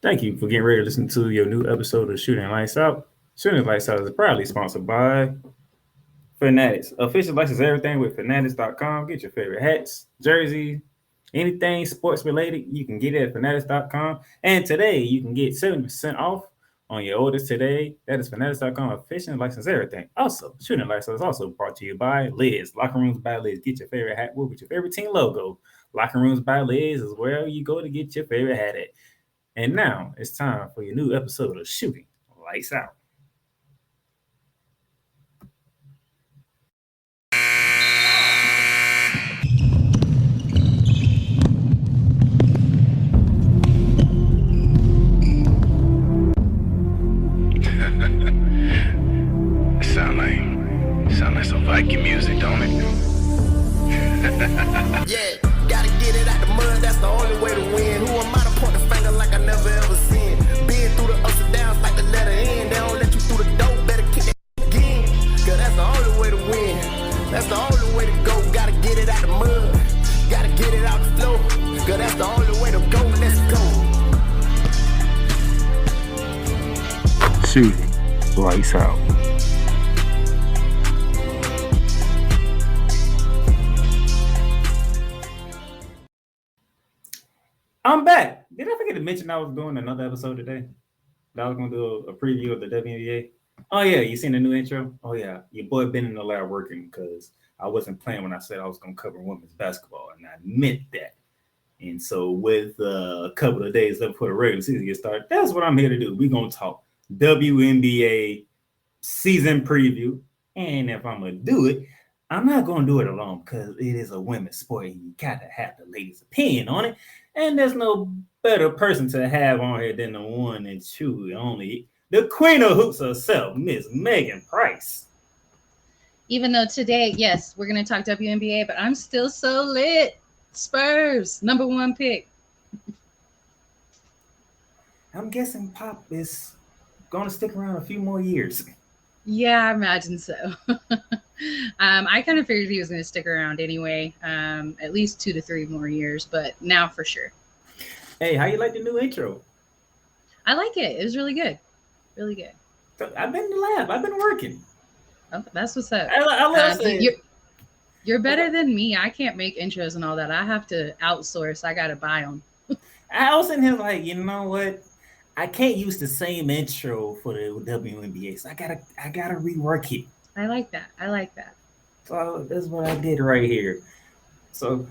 Thank you for getting ready to listen to your new episode of Shooting Lights Out. Shooting Lights Out is proudly sponsored by Fanatics. Official license everything with Fanatics.com. Get your favorite hats, jerseys, anything sports related, you can get it at Fanatics.com. And today you can get 70% off on your orders today. That is Fanatics.com. Official license everything. Also, Shooting Lights Out is also brought to you by Liz. Locker Rooms by Liz. Get your favorite hat with your favorite team logo. Locker Rooms by Liz is where you go to get your favorite hat at. And now it's time for your new episode of Shooting Lights Out. Sound like some Viking music, don't it? Yeah, gotta get it out the mud, that's the only way to win. Who am I to point the finger like I never ever seen? Been through the ups and downs like the letter N. They don't let you through the door, better kick that again. Cause that's the only way to win. That's the only way to go. Gotta get it out the mud, gotta get it out the flow. Cause that's the only way to go, let's go. Shooting Lights Out. I'm back. Did I forget to mention I was doing another episode today? That I was going to do a preview of the WNBA. Oh, yeah. You seen the new intro? Oh, yeah. Your boy been in the lab working because I wasn't playing when I said I was going to cover women's basketball, and I meant that. And so with a couple of days left before the regular season gets started, that's what I'm here to do. We're going to talk WNBA season preview. And if I'm going to do it, I'm not going to do it alone because it is a women's sport and you got to have the ladies' opinion on it. And there's no better person to have on here than the one and truly only, the queen of hoops herself, Miss Megan Price. Even though today, yes, we're going to talk WNBA, but I'm still so lit. Spurs, number one pick. I'm guessing Pop is going to stick around a few more years. Yeah, I imagine so. I kind of figured he was going to stick around anyway, at least 2 to 3 more years, but now for sure. Hey, how you like the new intro? I like it. It was really good. Really good. I've been in the lab. I've been working. Oh, that's what's up. I love saying. You're better than me. I can't make intros and all that. I have to outsource. I got to buy them. I was in here like, you know what? I can't use the same intro for the WNBA, so I gotta rework it. I like that. So that's what I did right here. So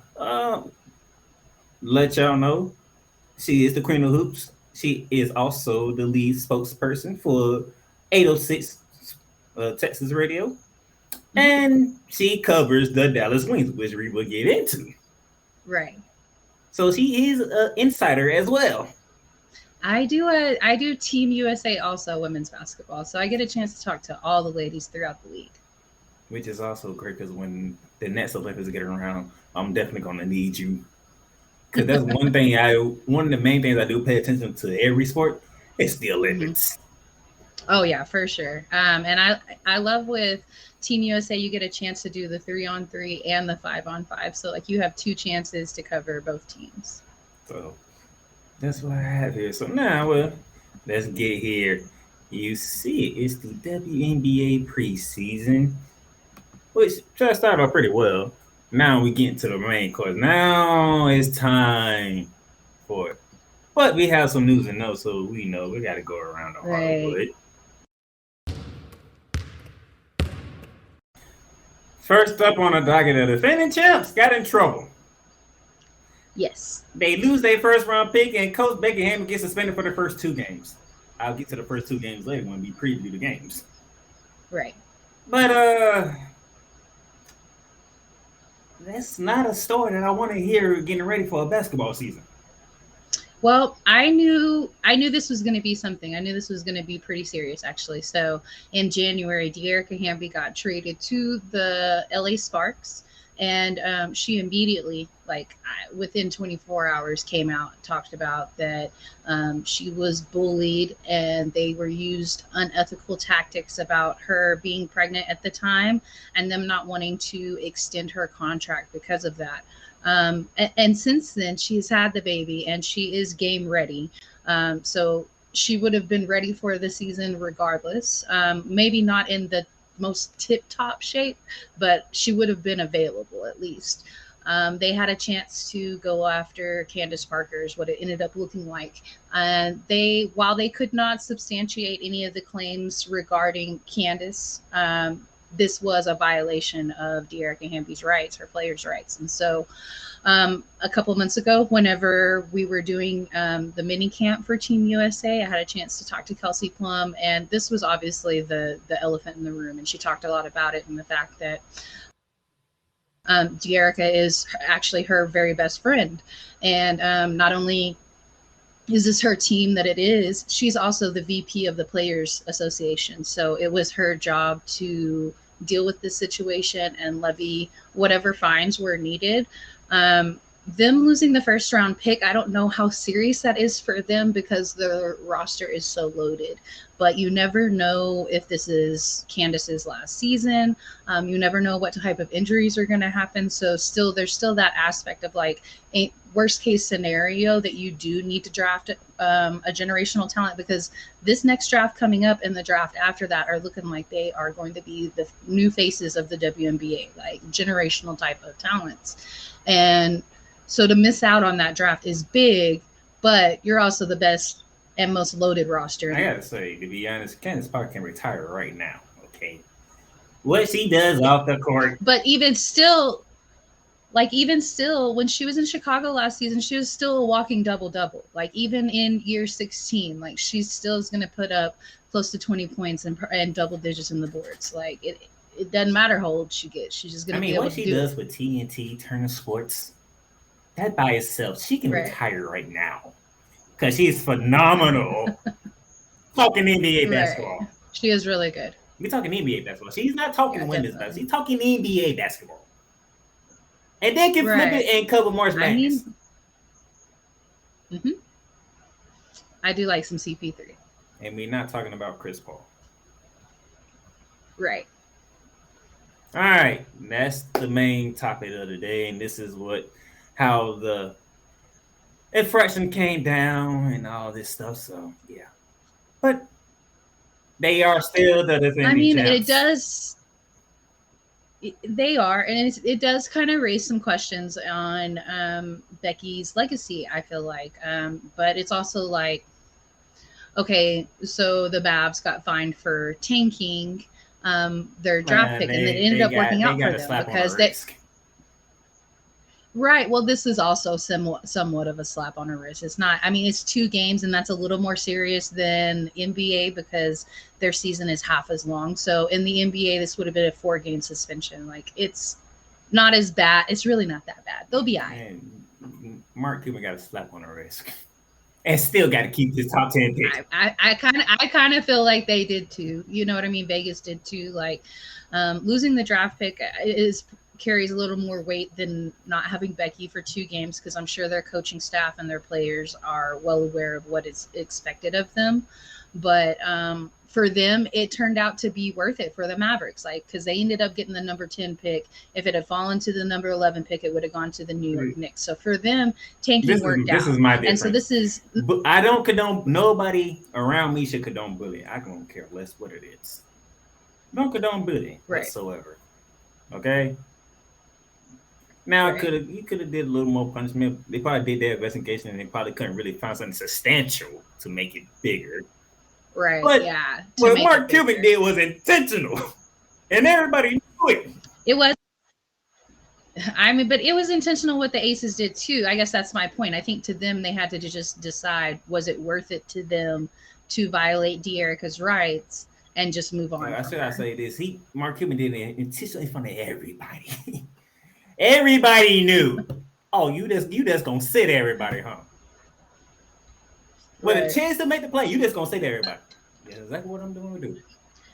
let y'all know, she is the queen of hoops. She is also the lead spokesperson for 806 Texas Radio, and she covers the Dallas Wings, which we will get into. Right. So she is an insider as well. I do Team USA also, women's basketball. So I get a chance to talk to all the ladies throughout the league. Which is also great because when the next Olympics get around, I'm definitely going to need you. Because that's one of the main things I do pay attention to every sport is the Olympics. Oh yeah, for sure. And I love with Team USA, you get a chance to do the 3-on-3 and the 5-on-5. So like you have 2 chances to cover both teams. So that's what I have here. So now, let's get here. You see, it's the WNBA preseason, which started off pretty well. Now we get into the main course. Now it's time for it. But we have some news and notes, so we know we got to go around the hardwood. First up on the docket, the defending champs got in trouble. Yes. They lose their first round pick, and Coach Beckham gets suspended for the first 2 games. I'll get to the first 2 games later when we preview the games. Right. But that's not a story that I want to hear getting ready for a basketball season. Well, I knew this was going to be something. I knew this was going to be pretty serious, actually. So in January, De'Erica Hamby got traded to the LA Sparks. And she immediately, within 24 hours, came out and talked about that she was bullied and they were used unethical tactics about her being pregnant at the time and them not wanting to extend her contract because of that. And since then, she's had the baby and she is game ready. So she would have been ready for the season regardless. Maybe not in the most tip top shape, but she would have been available at least. They had a chance to go after Candace Parker, is what it ended up looking like. While they could not substantiate any of the claims regarding Candace, this was a violation of Dearica Hamby's rights, her players' rights. And so a couple months ago, whenever we were doing the mini camp for Team USA, I had a chance to talk to Kelsey Plum, and this was obviously the elephant in the room. And she talked a lot about it and the fact that Dearica is actually her very best friend. And not only is this her team that it is, she's also the VP of the Players Association. So it was her job to deal with this situation and levy whatever fines were needed. Them losing the first round pick, I don't know how serious that is for them because the roster is so loaded. But you never know if this is Candace's last season. You never know what type of injuries are going to happen. So there's still that aspect of like a worst case scenario that you do need to draft a generational talent, because this next draft coming up and the draft after that are looking like they are going to be the new faces of the WNBA, like generational type of talents. And so to miss out on that draft is big, but you're also the best and most loaded roster. I gotta say, to be honest, Candace Parker can retire right now. Okay, what she does off the court, but even still, when she was in Chicago last season, she was still a walking double-double. Like even in year 16, like she still is going to put up close to 20 points and double digits in the boards. Like it doesn't matter how old she gets. She's just going to be able to do it. What she does with TNT, Turner Sports, that by itself, she can retire right now because she's phenomenal. Talking NBA basketball. She is really good. We're talking NBA basketball. She's not talking women's basketball. She's talking NBA basketball. And they can flip it and cover March Madness. I do like some CP3. And we're not talking about Chris Paul. Right. All right. That's the main topic of the day. And this is how the infraction came down and all this stuff. So, yeah. But they are still the defending champs. It does. They are, and it does kind of raise some questions on Becky's legacy, I feel like. But it's also like, okay, so the Mavs got fined for tanking their draft pick, and it ended up working out for them because they. Right. Well, this is also somewhat of a slap on her wrist. It's not. I mean, it's 2 games, and that's a little more serious than NBA because their season is half as long. So in the NBA, this would have been a 4-game suspension. Like it's not as bad. It's really not that bad. They'll be all right. Mark Cuban got a slap on her wrist, and still got to keep his top 10 pick. I kind of feel like they did too. You know what I mean? Vegas did too. Like losing the draft pick carries a little more weight than not having Becky for 2 games, because I'm sure their coaching staff and their players are well aware of what is expected of them. But for them, it turned out to be worth it for the Mavericks, like because they ended up getting the number 10 pick. If it had fallen to the number 11 pick, it would have gone to the New York Knicks. So for them, tanking worked out. This is my difference. And so this is. I don't condone. Nobody around me should condone bullying. I don't care less what it is. Don't condone bullying whatsoever. Okay. Now you could have did a little more punishment. They probably did their investigation and they probably couldn't really find something substantial to make it bigger. Right. But yeah. What Mark Cuban did was intentional, and everybody knew it. It was. I mean, but it was intentional what the Aces did too. I guess that's my point. I think to them, they had to just decide, was it worth it to them to violate Dearica's rights and just move on? I say this. Mark Cuban did it intentionally in front of everybody. Everybody knew. Oh, you just gonna sit everybody, huh? With a chance to make the play, you just gonna sit everybody. Yeah, exactly what I'm doing to do.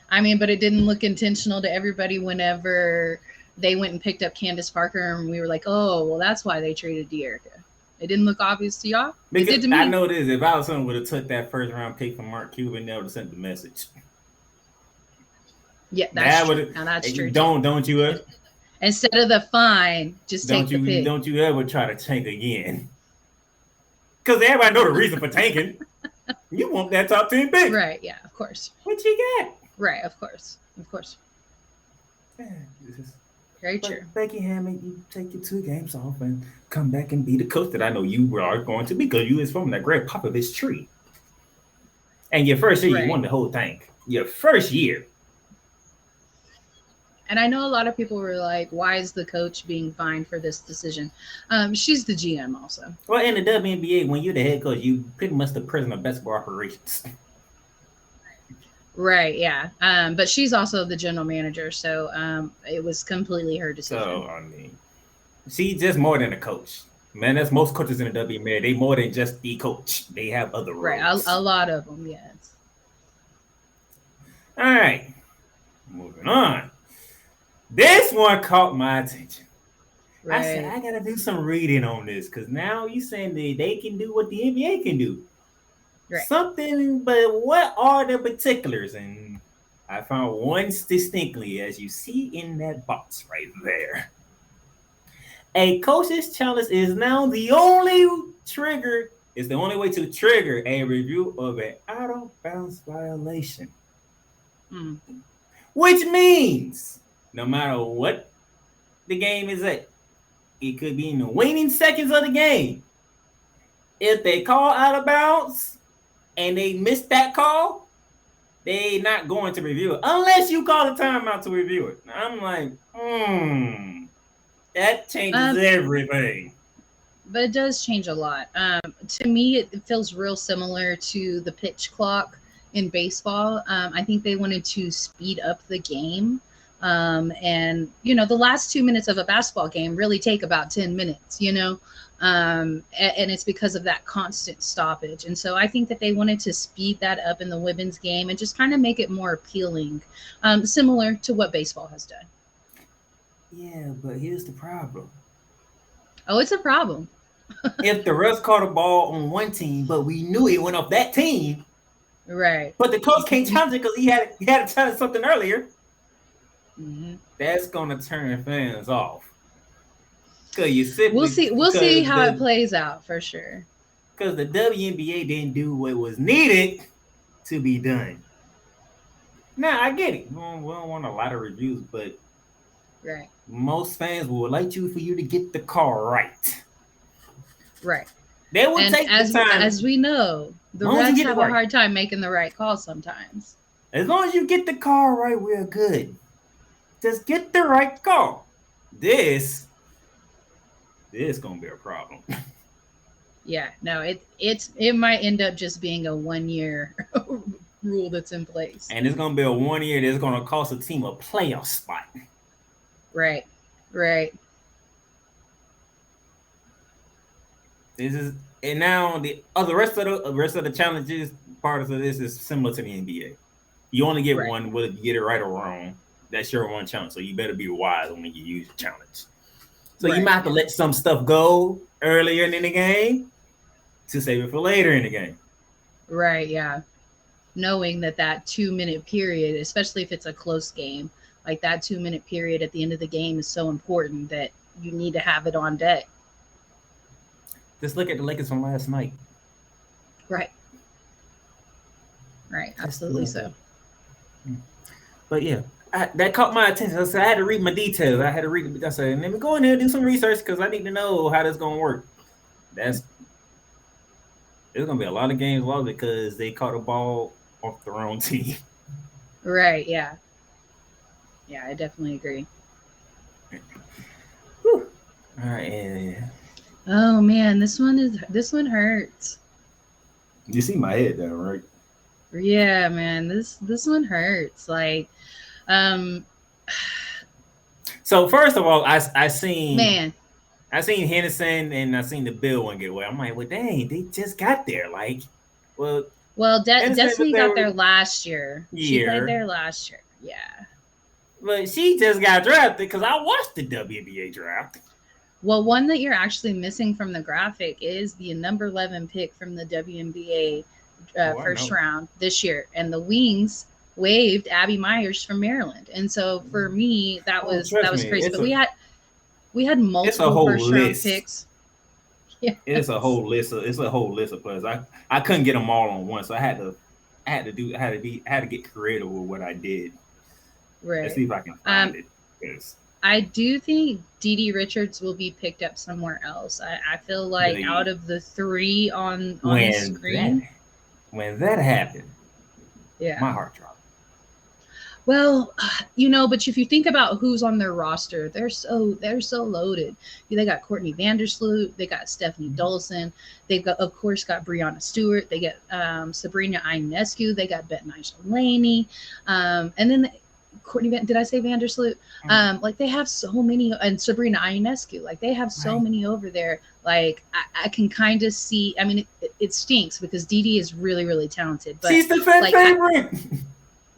I mean, but it didn't look intentional to everybody whenever they went and picked up Candace Parker, and we were like, oh, well, that's why they traded Dearica. It didn't look obvious to y'all. Because it did to me. I know this. If Allison would have took that first round pick from Mark Cuban, they would have sent the message. Yeah, that's true. Now that's true. Don't you? Instead of the fine, just take the pick. Don't you ever try to tank again. Because everybody know the reason for tanking. You want that top 10 pick. Right, yeah, of course. What you got? Right, of course. Very true. Becky Hammond, you take your 2 games off and come back and be the coach that I know you are going to be because you is from that Greg Popovich tree. And your first year, you won the whole thing. Your first year. And I know a lot of people were like, why is the coach being fined for this decision? She's the GM also. Well, in the WNBA, when you're the head coach, you pretty much the president of basketball operations. Right, yeah. But she's also the general manager, so it was completely her decision. So, I mean, she's just more than a coach. Man, that's most coaches in the WNBA. They more than just the coach. They have other roles. Right, a lot of them, yes. All right, moving on. This one caught my attention. Right. I said, I got to do some reading on this because now you're saying that they can do what the NBA can do. Right. Something, but what are the particulars? And I found one distinctly, as you see in that box right there. A coach's challenge is now the only way to trigger a review of an out-of-bounds violation. Which means no matter what the game is at, it could be in the waning seconds of the game. If they call out of bounds and they miss that call, they not going to review it unless you call a timeout to review it. I'm like, that changes everything. But it does change a lot. To me, it feels real similar to the pitch clock in baseball. I think they wanted to speed up the game. And, the last 2 minutes of a basketball game really take about 10 minutes, and it's because of that constant stoppage. And so I think that they wanted to speed that up in the women's game and just kind of make it more appealing, similar to what baseball has done. Yeah, but here's the problem. Oh, it's a problem. If the refs caught a ball on one team, but we knew it went off that team. Right. But the coach can't challenge it because he had to challenge something earlier. That's gonna turn fans off. We'll see how it plays out for sure. Because the WNBA didn't do what was needed to be done. Now I get it. We don't want a lot of reviews, but right. Most fans would like for you to get the call right. Right. They would take the time. As we know, the refs have a hard time making the right call sometimes. As long as you get the call right, we're good. Just get the right call. This gonna be a problem. Yeah, no, it might end up just being a 1 year rule that's in place. And it's gonna be a 1 year that's gonna cost a team a playoff spot. Right. And now the rest of the challenges part of this is similar to the NBA. You only get one, whether you get it right or wrong. That's your one challenge. So you better be wise when you use your challenge. So you might have to let some stuff go earlier in the game to save it for later in the game. Right, yeah. Knowing that 2 minute period, especially if it's a close game, like that 2 minute period at the end of the game is so important that you need to have it on deck. Just look at the Lakers from last night. Right, absolutely so. But yeah, that caught my attention. So I had to read my details. I said, let me go in there and do some research because I need to know how this is going to work. There's going to be a lot of games lost because they caught a ball off the wrong team. Right, yeah. Yeah, I definitely agree. Whew. All right, yeah. Oh man, this one hurts. You see my head down, right? Yeah, man, this one hurts. Like, So first of all, I seen Henderson and I seen the Bill one get away. I'm like, well, dang, they just got there. Like, well, Destiny got there last year. She played there last year. Yeah. But she just got drafted because I watched the WNBA draft. Well, one that you're actually missing from the graphic is the number 11 pick from the WNBA first round this year. And the Wings waived Abby Myers from Maryland. And so for me, that was trust me, crazy. But we had it's a multiple whole first round list. picks. Yeah. It's a whole list of players. I couldn't get them all on one, so I had to get creative with what I did. Right. Let's see if I can find it. Yes. I do think Dee Richards will be picked up somewhere else. I feel like out of the three on the screen, when that happened, yeah, my heart dropped. Well, but if you think about who's on their roster, they're so loaded. They got Courtney Vandersloot, they got Stephanie Dolson, they've got, of course, got Breanna Stewart, they got Sabrina Ionescu, they got Betnijah Laney, and then Courtney. Did I say Vandersloot? Like they have so many, and Sabrina Ionescu, like they have so many over there. Like I can kind of see. I mean, it stinks because Dee is really, really talented, but she's the favorite.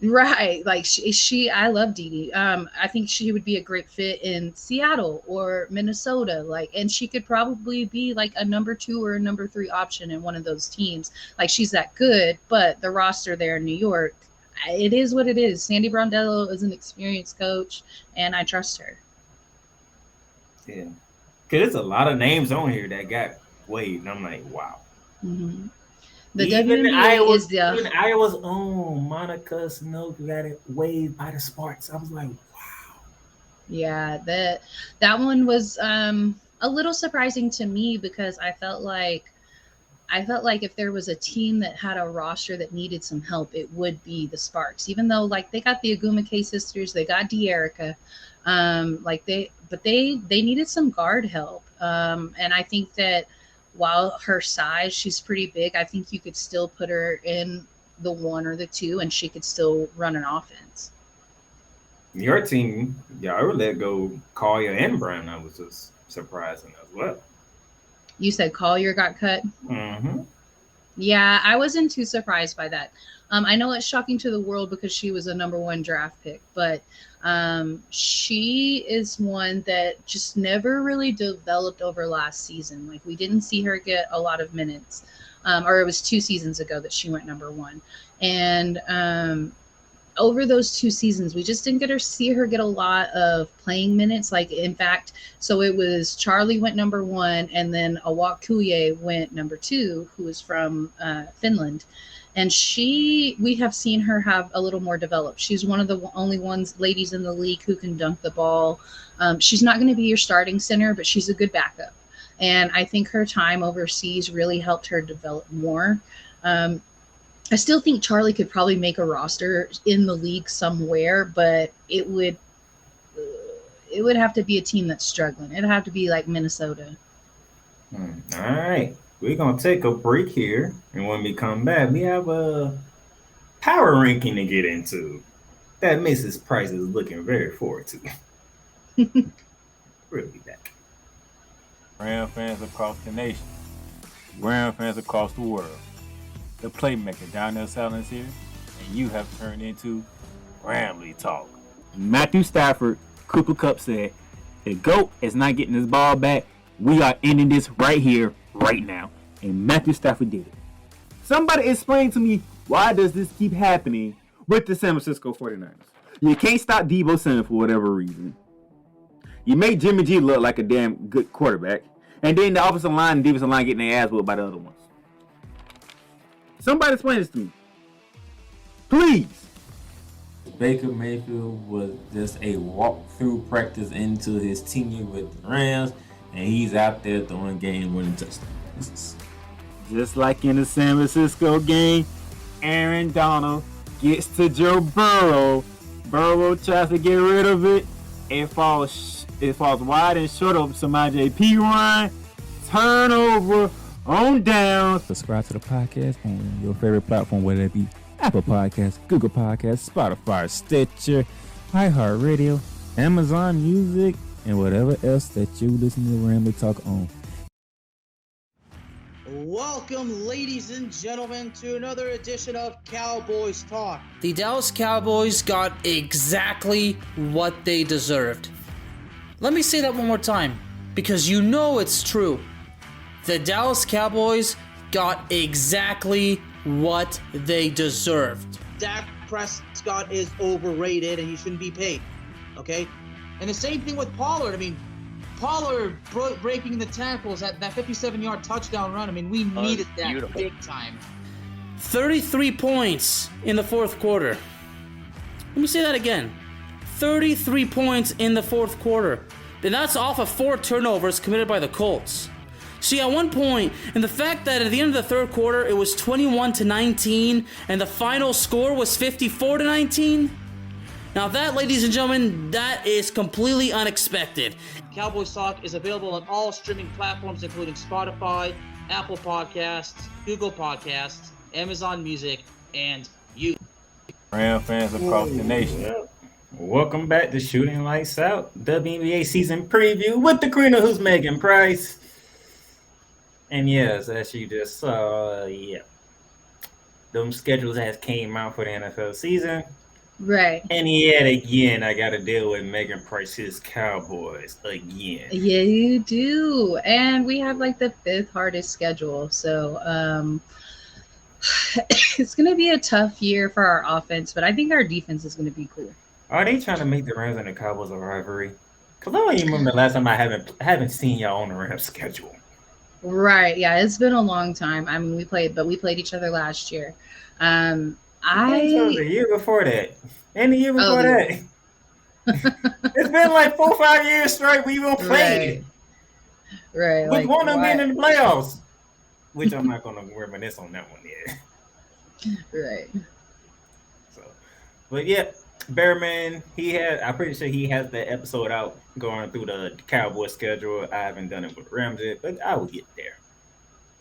Right. Like she I love Dee. I think she would be a great fit in Seattle or Minnesota. Like, and she could probably be like a number 2 or a number 3 option in one of those teams. Like she's that good, but the roster there in New York, it is what it is. Sandy Brondello is an experienced coach and I trust her. Yeah. Cause there's a lot of names on here that got waived. And I'm like, wow. Mm-hmm. The Even WNBA is even Iowa's own Monica Snow got it waived by the Sparks. I was like, wow. Yeah, that one was a little surprising to me because I felt like if there was a team that had a roster that needed some help, it would be the Sparks. Even though like they got the Agumake sisters, they got De'Erica, they needed some guard help. And I think that while her size, she's pretty big, I think you could still put her in the 1 or the 2 and she could still run an offense. Your team, y'all let go Collier and Brown. That was just surprising as well. You said Collier got cut? Mm-hmm. Yeah, I wasn't too surprised by that. I know it's shocking to the world because she was a number 1 draft pick, but she is one that just never really developed over last season. Like we didn't see her get a lot of minutes, or it was 2 seasons ago that she went number 1. And over those 2 seasons, we just didn't see her get a lot of playing minutes. Like, in fact, so it was Charlie went number 1, and then Awak Kuye went number 2, who is from Finland. And we have seen her have a little more developed. She's one of the only ladies in the league who can dunk the ball. She's not going to be your starting center, but she's a good backup. And I think her time overseas really helped her develop more. I still think Charlie could probably make a roster in the league somewhere, but it would have to be a team that's struggling. It'd have to be like Minnesota. All right. We're going to take a break here. And when we come back, we have a power ranking to get into that Mrs. Price is looking very forward to. We'll be back. Ram fans across the nation, Ram fans across the world, the playmaker Donnell Salins here, and you have turned into Ramley Talk. Matthew Stafford, Cooper Kupp said, the GOAT is not getting his ball back. We are ending this right here, right now. And Matthew Stafford did it. Somebody explain to me, why does this keep happening with the San Francisco 49ers? You can't stop Deebo Samuel for whatever reason. You make Jimmy G look like a damn good quarterback. And then the offensive line and defensive line getting their ass whooped by the other ones. Somebody explain this to me. Please. Baker Mayfield was just a walk-through practice into his tenure with the Rams, and he's out there throwing game-winning touchdowns. Just like in the San Francisco game, Aaron Donald gets to Joe Burrow. Burrow tries to get rid of it. It falls wide and short of Samaj P. Ryan. Turnover on down. Subscribe to the podcast on your favorite platform, whether it be Apple Podcasts, Google Podcasts, Spotify, Stitcher, iHeartRadio, Amazon Music, and whatever else that you listen to Ramley Talk on. Welcome, ladies and gentlemen, to another edition of Cowboys Talk. The Dallas Cowboys got exactly what they deserved. Let me say that one more time, because you know it's true. The Dallas Cowboys got exactly what they deserved. Dak Prescott is overrated and he shouldn't be paid. Okay? And the same thing with Pollard. I mean, Pollard breaking the tackles at that 57-yard touchdown run. I mean, we needed that beautiful. big time. 33 points in the fourth quarter. Let me say that again. 33 points in the fourth quarter. And that's off of 4 turnovers committed by the Colts. See, at one point, and the fact that at the end of the third quarter, it was 21-19, and the final score was 54-19. Now that, ladies and gentlemen, that is completely unexpected. Cowboys Talk is available on all streaming platforms, including Spotify, Apple Podcasts, Google Podcasts, Amazon Music, and YouTube. Ram fans across the nation. Yep. Welcome back to Shooting Lights Out, WNBA season preview with the queen of who's Megan Price. And yes, as you just saw, them schedules has came out for the NFL season. Right. And yet again, I got to deal with Megan Price's Cowboys again. Yeah, you do. And we have like the 5th hardest schedule. So it's going to be a tough year for our offense, but I think our defense is going to be cool. Are they trying to make the Rams and the Cowboys a rivalry? Because I don't even remember the last time I haven't seen y'all on the Rams schedule. Right. Yeah, it's been a long time. I mean, we played each other last year. The year before that. And the year before that. It's been like 4 or 5 years straight we won't play. Right. With one of them being in the playoffs. Which I'm not going to reminisce on that one yet. Right. So, but yeah, Bearman, I'm pretty sure he has the episode out going through the Cowboy schedule. I haven't done it with Rams yet, but I will get there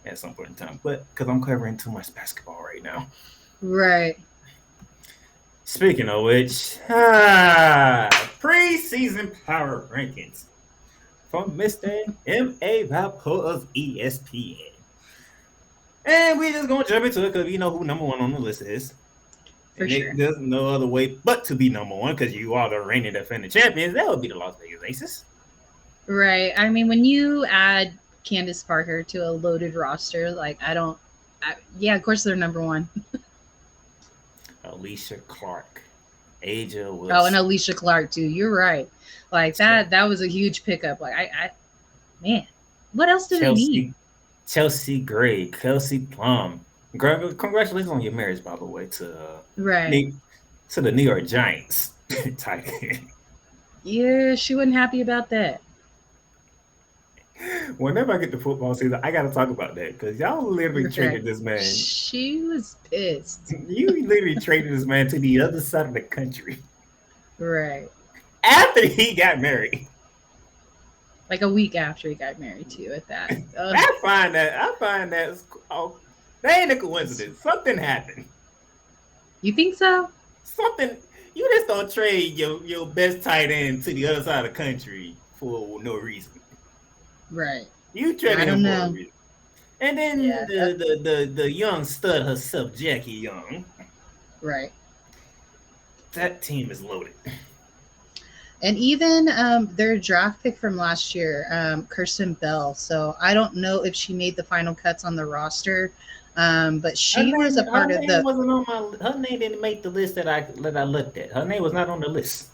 at some point in time. But because I'm covering too much basketball right now. Right. Speaking of which, preseason power rankings from Mr. M.A. Valpo of ESPN. And we're just going to jump into it because we know who number 1 on the list is. For sure. There's no other way but to be number 1 because you are the reigning defending champions. That would be the Las Vegas Aces. Right. I mean, when you add Candace Parker to a loaded roster, like of course they're number 1. Alicia Clark. Aja was. Oh, and Alicia Clark too. You're right. Like that was a huge pickup. Like man, what else do they need? Chelsea Gray, Kelsey Plum. Congratulations on your marriage, by the way, to the New York Giants. Tight end. Yeah, she wasn't happy about that. Whenever I get to football season, I got to talk about that because y'all literally traded this man. She was pissed. You literally traded this man to the other side of the country. Right. After he got married. Like a week after he got married too, at that. I find that that ain't a coincidence. Something happened. You think so? Something. You just don't trade your best tight end to the other side of the country for no reason. Right. You traded him for a reason. And then the young stud herself, Jackie Young. Right. That team is loaded. And even their draft pick from last year, Kirsten Bell. So I don't know if she made the final cuts on the roster, but she was a part of the. Her name didn't make the list that I looked at. Her name was not on the list.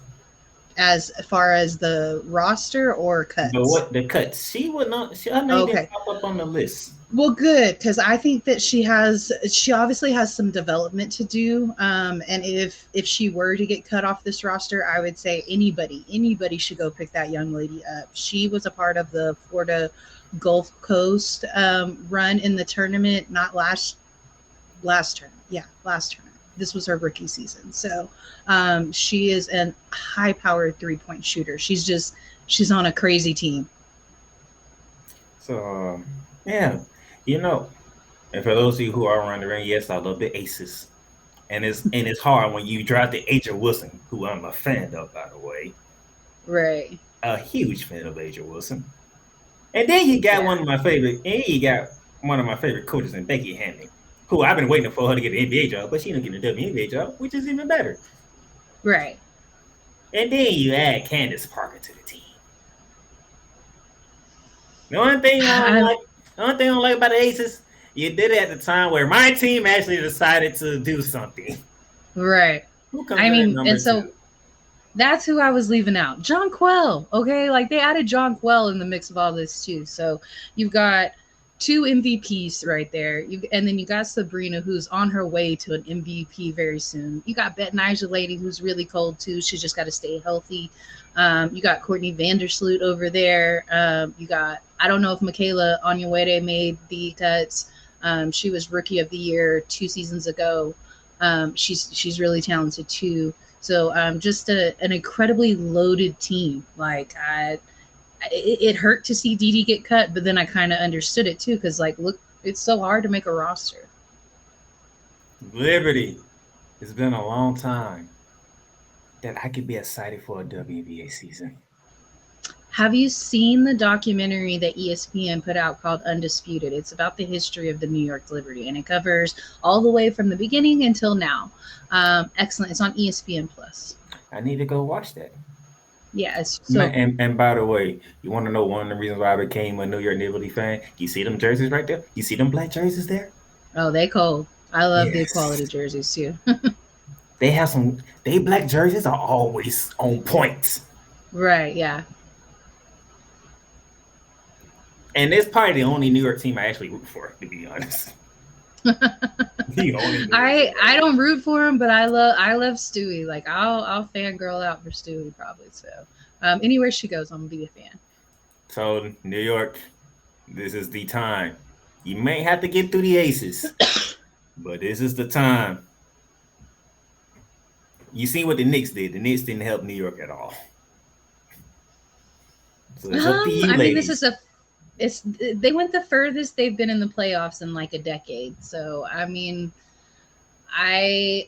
As far as the roster or cuts? The cuts. She would not. Her name didn't pop up on the list. Well, good, because I think that she obviously has some development to do. And if she were to get cut off this roster, I would say anybody should go pick that young lady up. She was a part of the Florida Gulf Coast run in the tournament, not last tournament. Yeah, last tournament. This was her rookie season. So she is a high-powered three-point shooter. She's on a crazy team. So, yeah. And for those of you who are wondering, yes, I love the Aces. And it's hard when you draft the Aja Wilson, who I'm a fan of, by the way. Right. A huge fan of Aja Wilson. And then you got one of my favorite coaches in Becky Hammond, who I've been waiting for her to get an NBA job, but she didn't get a WNBA job, which is even better. Right. And then you add Candace Parker to the team. The only thing I don't like about the Aces, you did it at the time where my team actually decided to do something. Right. Who comes I in at mean, number and so two? that's who I was leaving out. John Quell. Okay. Like they added John Quell in the mix of all this too. So you've got two MVPs right there. And then you got Sabrina, who's on her way to an MVP very soon. You got Bet Nigel Lady, who's really cold too. She's just got to stay healthy. You got Courtney Vandersloot over there. You got, I don't know if Michaela Onyenwere made the cuts. She was Rookie of the Year 2 seasons ago. She's really talented too. So just an incredibly loaded team. Like it hurt to see Dee Dee get cut, but then I kind of understood it too because like look, it's so hard to make a roster. Liberty. It's been a long time that I could be excited for a WNBA season. Have you seen the documentary that ESPN put out called Undisputed? It's about the history of the New York Liberty, and it covers all the way from the beginning until now. Excellent. It's on ESPN Plus. I need to go watch that. Yes. So and by the way, you want to know one of the reasons why I became a New York Liberty fan? You see them jerseys right there? You see them black jerseys there? oh, they cold. I love the Yes. quality jerseys too. They have some. They black jerseys are always on point. Right. Yeah. And it's probably the only New York team I actually root for, to be honest. The only New York I team. don't root for him, but I love Stewie. Like I'll fangirl out for Stewie probably. So anywhere she goes, I'm gonna be a fan. So New York, this is the time. You may have to get through the aces, but this is the time. You seen what the Knicks did. The Knicks didn't help New York at all. So it's up to you, I mean, ladies. this is they went the furthest they've been in the playoffs in like a decade. So I mean, they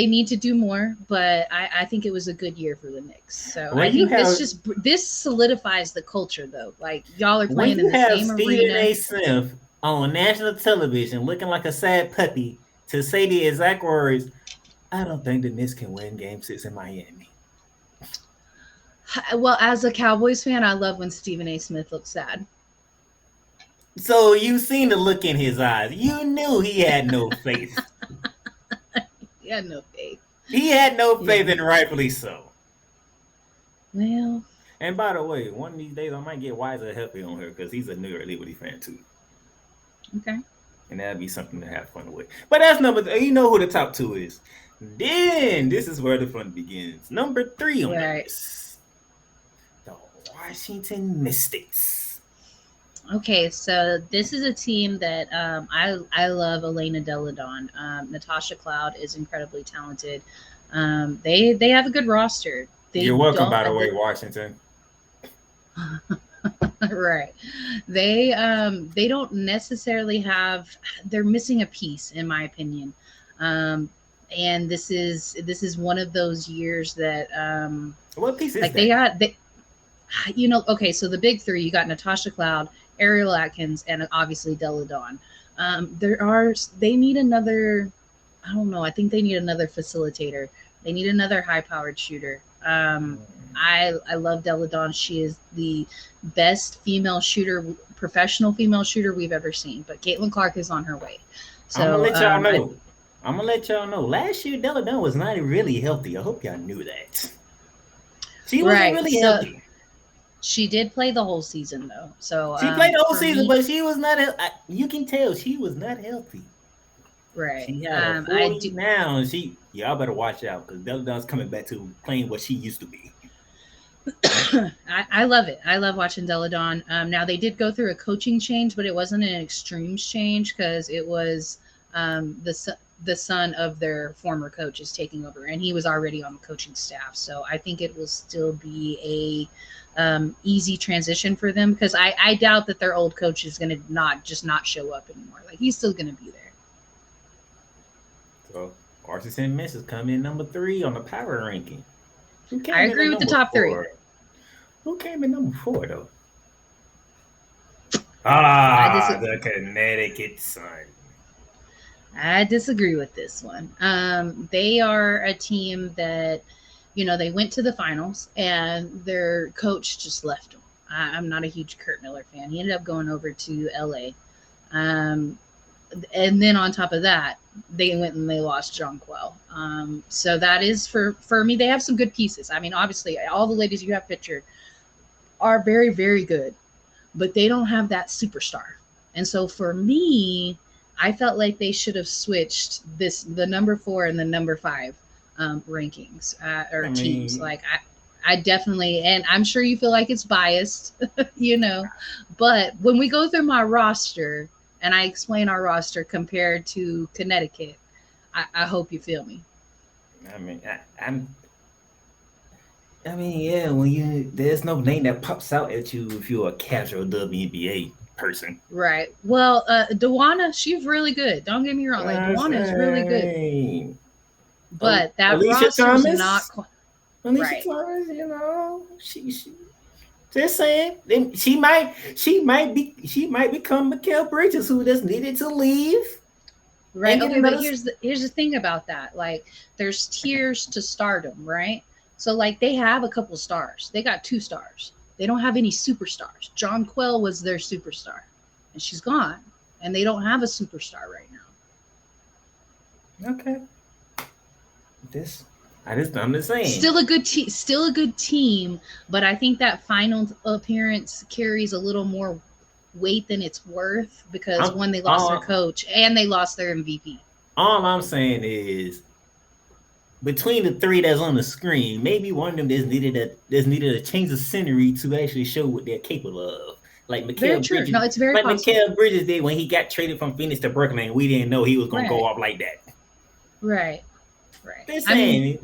need to do more, but I think it was a good year for the Knicks. So When I you think this solidifies the culture though. Like y'all are when playing you in the have same Stephen arena. A. Smith on national television looking like a sad puppy to say the exact words, I don't think the Knicks can win Game 6 in Miami. Well, as a Cowboys fan, I love when Stephen A. Smith looks sad. So you seen the look in his eyes. You knew he had no faith. He had no faith. He had no faith, and rightfully so. Well, And by the way, one of these days I might get Wiser Healthy on her because he's a New York Liberty fan too. okay. And that'd be something to have fun with. But that's number 3. You know who the top 2 is. Then this is where the fun begins. Number 3 on the Right. list. The Washington Mystics. Okay, so this is a team that I love Elena Deladon. Natasha Cloud is incredibly talented. They have a good roster. You're welcome, by the way, Washington. Right. They don't necessarily have. They're missing a piece, in my opinion. And this is one of those years that What piece is like that? okay, so the big 3, you got Natasha Cloud, Ariel Atkins, and obviously Deladon. They need another, I don't know, I think they need another facilitator. They need another high-powered shooter. I love Deladon. She is the best professional female shooter we've ever seen. But Caitlin Clark is on her way. So I'm gonna let y'all know. Last year, Deladon was not really healthy. I hope y'all knew that. She wasn't really healthy. She did play the whole season though. So She played the whole for season, me- but she was not. You can tell she was not healthy. right. She had a 40 now. Y'all better watch out because Deladon's coming back to playing what she used to be. I love it. I love watching Deladon. Now they did go through a coaching change, but it wasn't an extremes change because it was the son of their former coach is taking over, and he was already on the coaching staff. So I think it will still be a easy transition for them because I doubt that their old coach is going to not show up anymore. Like he's still going to be there. So Washington Miss is coming in number 3 on the power ranking. I agree with the top 3. Who came in number 4 though? The Connecticut Sun. I disagree with this one. They are a team that, they went to the finals and their coach just left them. I'm not a huge Kurt Miller fan. He ended up going over to LA. And then on top of that, they went and they lost Jonquel. So that is for me. They have some good pieces. I mean, obviously, all the ladies you have pictured are very, very good, but they don't have that superstar. And so for me, I felt like they should have switched the number 4 and the number 5 rankings or teams. Like I definitely, and I'm sure you feel like it's biased, but when we go through my roster and I explain our roster compared to Connecticut, I hope you feel me. Yeah, there's no name that pops out at you if you're a casual WNBA person. Right. Well, Dewana, she's really good. Don't get me wrong. Like Dewana is really good. But that roster's not quite. Alicia Thomas, she just saying she might become Mikal Bridges, who just needed to leave. Right. Okay, but here's the thing about that. Like, there's tiers to stardom, right? So, like, they have a couple stars. They got 2 stars. They don't have any superstars. Jonquel was their superstar, and she's gone. And they don't have a superstar right now. Okay. I'm just saying. Still a good team, but I think that final appearance carries a little more weight than it's worth because they lost their coach and they lost their MVP. All I'm saying is, between the 3 that's on the screen, maybe one of them just needed a change of scenery to actually show what they're capable of. Like Mikal Bridges. No, it's very possible. Mikal Bridges did when he got traded from Phoenix to Brooklyn. We didn't know he was going to go off like that. Right. Just saying.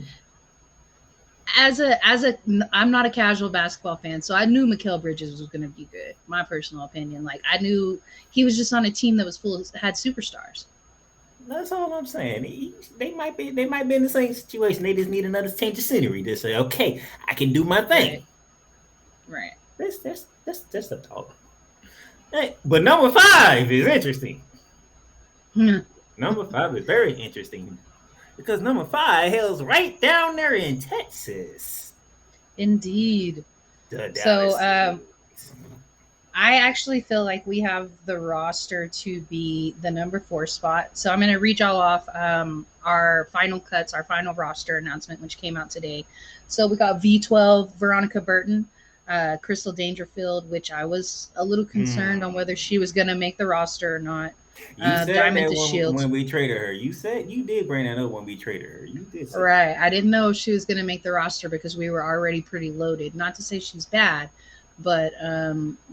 I'm not a casual basketball fan, so I knew Mikal Bridges was going to be good. My personal opinion, like I knew he was just on a team that was had superstars. That's all I'm saying. They might be in the same situation. They just need another change of scenery. They say, okay, I can do my thing. Right. That's a thought. Hey, but number 5 is interesting. Number 5 is very interesting because number 5 hails right down there in Texas. Indeed. So, I actually feel like we have the roster to be the number 4 spot. So I'm going to read y'all off our final cuts, our final roster announcement, which came out today. So we got V12, Veronica Burton, Crystal Dangerfield, which I was a little concerned on whether she was going to make the roster or not. You said Diamond that when we traded her. You said you did bring that up when we traded her. You did say right. I didn't know if she was going to make the roster because we were already pretty loaded. Not to say she's bad, but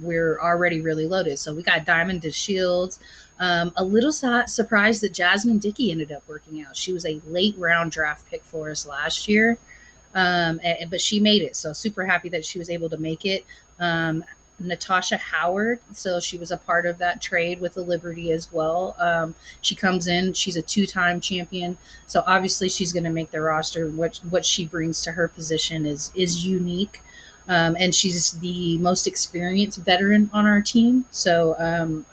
we're already really loaded. So we got Diamond DeShields. A little surprised that Jasmine Dickey ended up working out. She was a late round draft pick for us last year, but she made it. So super happy that she was able to make it. Natasha Howard, so she was a part of that trade with the Liberty as well. She comes in, she's a 2-time champion, so obviously she's going to make the roster. What she brings to her position is unique. And she's the most experienced veteran on our team. So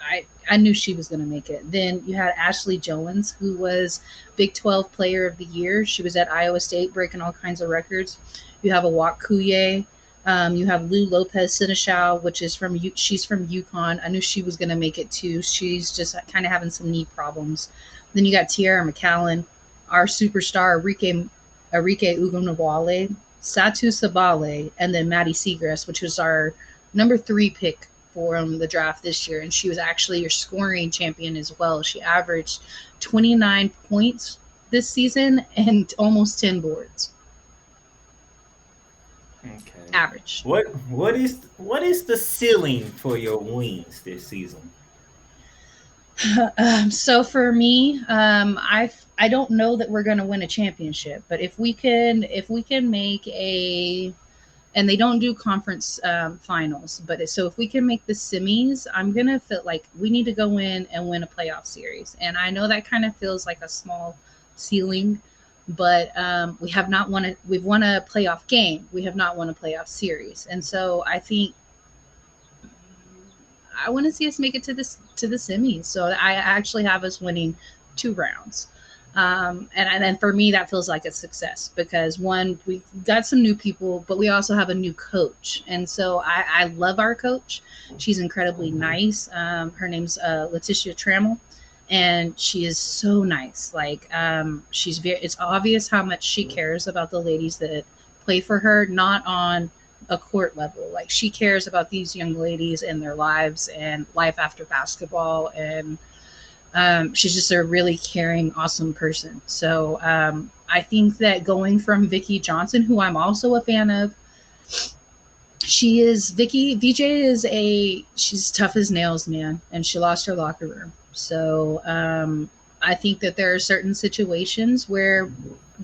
I knew she was going to make it. Then you had Ashley Jones, who was Big 12 Player of the Year. She was at Iowa State breaking all kinds of records. You have Awak Kuye. You have Lou Lopez Seneschal, she's from UConn. I knew she was going to make it too. She's just kind of having some knee problems. Then you got Tiara McCallum, our superstar, Arike Ugunawale, Satu Sabale, and then Maddie Seagrass, which was our number 3 pick for the draft this year. And she was actually your scoring champion as well. She averaged 29 points this season and almost 10 boards. Okay. Average. What is the ceiling for your wings this season? So for me, I don't know that we're going to win a championship, but if we can make and they don't do conference finals, but so if we can make the semis, I'm going to feel like we need to go in and win a playoff series. And I know that kind of feels like a small ceiling, but we've won a playoff game. We have not won a playoff series. And so I think I want to see us make it to the semis. So I actually have us winning 2 rounds. And then for me, that feels like a success because one, we got some new people, but we also have a new coach. And so I love our coach. She's incredibly nice. Her name's Letitia Trammell. and she is so nice. Like, it's obvious how much she cares about the ladies that play for her, not on a court level. Like, she cares about these young ladies and their lives and life after basketball, and she's just a really caring, awesome person. So I think that going from Vicky Johnson, who I'm also a fan of, she's tough as nails, man, and she lost her locker room. So I think that there are certain situations where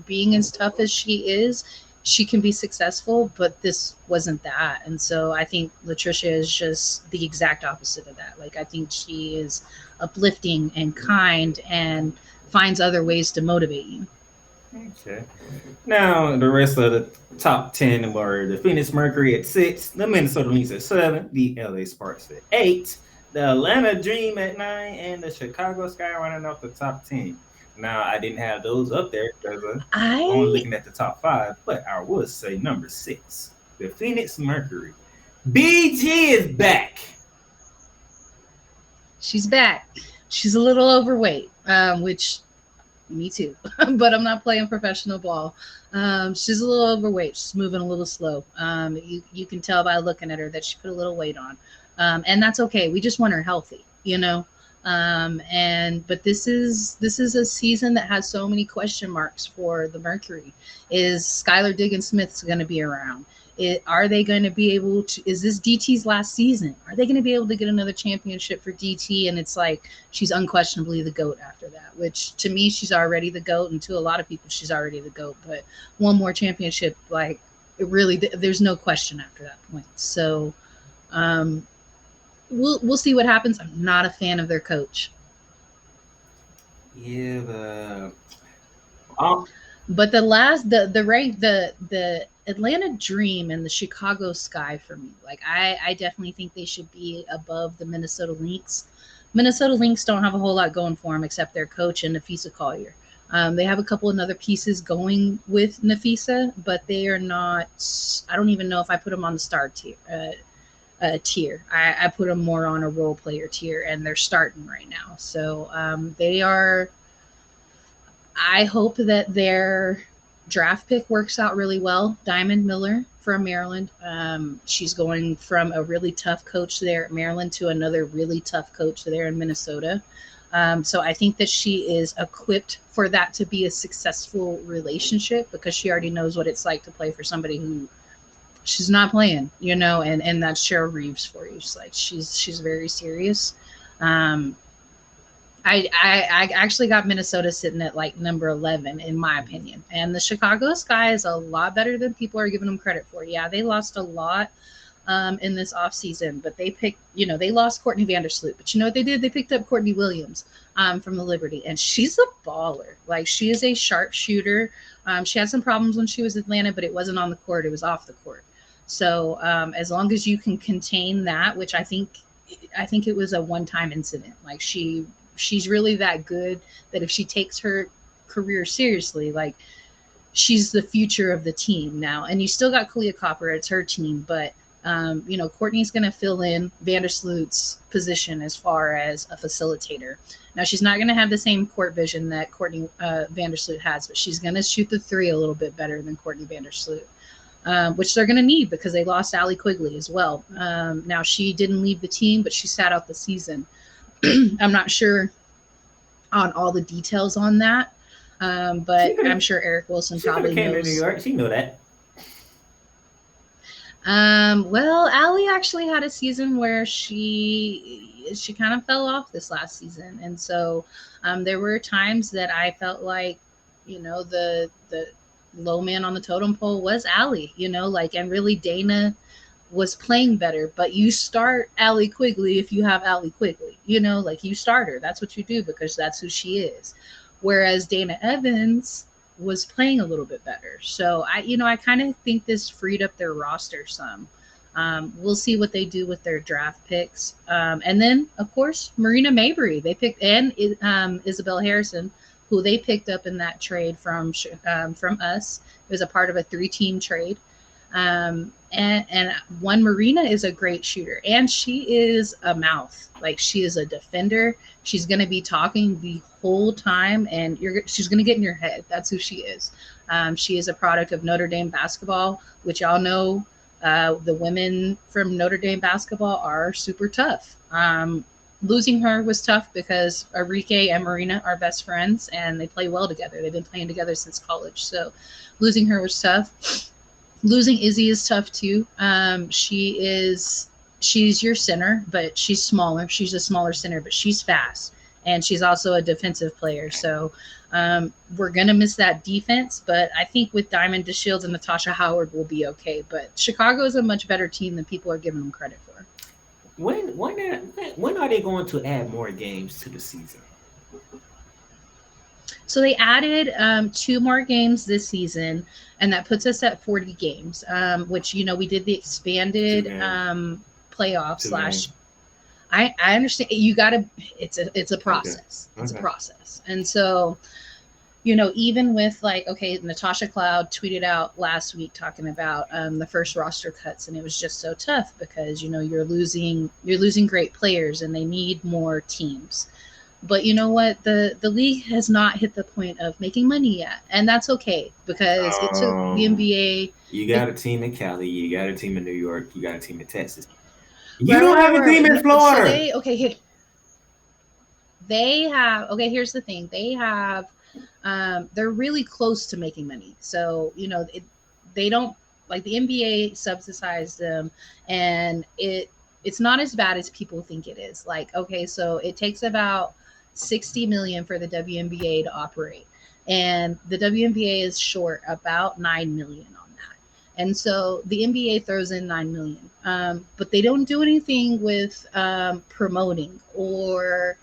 being as tough as she is, she can be successful, but this wasn't that. And so I think Latricia is just the exact opposite of that. Like, I think she is uplifting and kind and finds other ways to motivate you. Okay. Now the rest of the top 10 were the Phoenix Mercury at 6, the Minnesota Lynx at 7, the LA Sparks at 8, the Atlanta Dream at 9, and the Chicago Sky running off the top 10. Now I didn't have those up there because I'm only looking at the top 5, but I would say number 6, the Phoenix Mercury. BG is back. She's back. She's a little overweight, which me too, but I'm not playing professional ball. She's a little overweight. She's moving a little slow. You can tell by looking at her that she put a little weight on, and that's okay. We just want her healthy, you know. But this is a season that has so many question marks for the Mercury. Is Skylar Diggins-Smith going to be around? Are they going to be able to? Is this DT's last season? Are they going to be able to get another championship for DT? And it's like, she's unquestionably the GOAT after that, which to me, she's already the GOAT. And to a lot of people, she's already the GOAT. But one more championship, like, it really, there's no question after that point. So we'll see what happens. I'm not a fan of their coach. Yeah, but the Atlanta Dream and the Chicago Sky for me, like, I definitely think they should be above the Minnesota Lynx. Minnesota Lynx don't have a whole lot going for them except their coach and Nafisa Collier. They have a couple of other pieces going with Nafisa, but they are not. I don't even know if I put them on the star tier. I put them more on a role player tier, and they're starting right now. So they are. I hope that their draft pick works out really well. Diamond Miller from Maryland. She's going from a really tough coach there at Maryland to another really tough coach there in Minnesota. So I think that she is equipped for that to be a successful relationship, because she already knows what it's like to play for somebody who she's not playing, you know, and that's Cheryl Reeves for you. She's very serious. I actually got Minnesota sitting at like number 11 in my opinion, and the Chicago Sky is a lot better than people are giving them credit for. Yeah, they lost a lot in this offseason, but they lost Courtney Vandersloot, but you know what they did? They picked up Courtney Williams from the Liberty, and she's a baller. Like, she is a sharpshooter. She had some problems when she was in Atlanta, but it wasn't on the court, it was off the court. So as long as you can contain that, which I think it was a one-time incident. Like, she's really that good that if she takes her career seriously, like, she's the future of the team now. And you still got Kalia Copper, it's her team, but Courtney's going to fill in Vandersloot's position as far as a facilitator. Now, she's not going to have the same court vision that Courtney Vandersloot has, but she's going to shoot the three a little bit better than Courtney Vandersloot. Which they're going to need because they lost Allie Quigley as well. Now, she didn't leave the team, but she sat out the season. I'm not sure on all the details on that, but I'm sure Eric Wilson probably came knows. to New York. She knew that. Well, Allie actually had a season where she kind of fell off this last season, and so there were times that I felt like, the low man on the totem pole was Allie, and really Dana was playing better. But you start Allie Quigley if you have Allie Quigley, you start her. That's what you do because that's who she is. Whereas Dana Evans was playing a little bit better. So I kind of think this freed up their roster some. We'll see what they do with their draft picks. And then, of course, Marina Mabry, they picked, and Isabel Harrison, who they picked up in that trade from us. It was a part of a 3-team trade. And one Marina is a great shooter, and she is a mouth. Like, she is a defender. She's going to be talking the whole time, and she's going to get in your head. That's who she is. She is a product of Notre Dame basketball, which y'all know. The women from Notre Dame basketball are super tough. Losing her was tough because Enrique and Marina are best friends and they play well together. They've been playing together since college. So losing her was tough. Losing Izzy is tough too. She's your center, but she's smaller. She's a smaller center, but she's fast. And she's also a defensive player. So we're going to miss that defense. But I think with Diamond DeShields and Natasha Howard, we'll be okay. But Chicago is a much better team than people are giving them credit for. When are they going to add more games to the season? So they added 2 more games this season, and that puts us at 40 games, which, we did the expanded playoff slash. I understand you got to. It's a process. Okay. It's a process, and so. Even with Natasha Cloud tweeted out last week talking about the first roster cuts, and it was just so tough because you're losing great players and they need more teams. But you know what? The league has not hit the point of making money yet, and that's okay because it took the NBA. You got a team in Cali, you got a team in New York, you got a team in Texas. You don't have a team in Florida. So here's the thing. They have. They're really close to making money. So, they don't like the NBA subsidized them, and it's not as bad as people think it is. So it takes about $60 million for the WNBA to operate, and the WNBA is short about $9 million on that. And so the NBA throws in $9 million, but they don't do anything with promoting or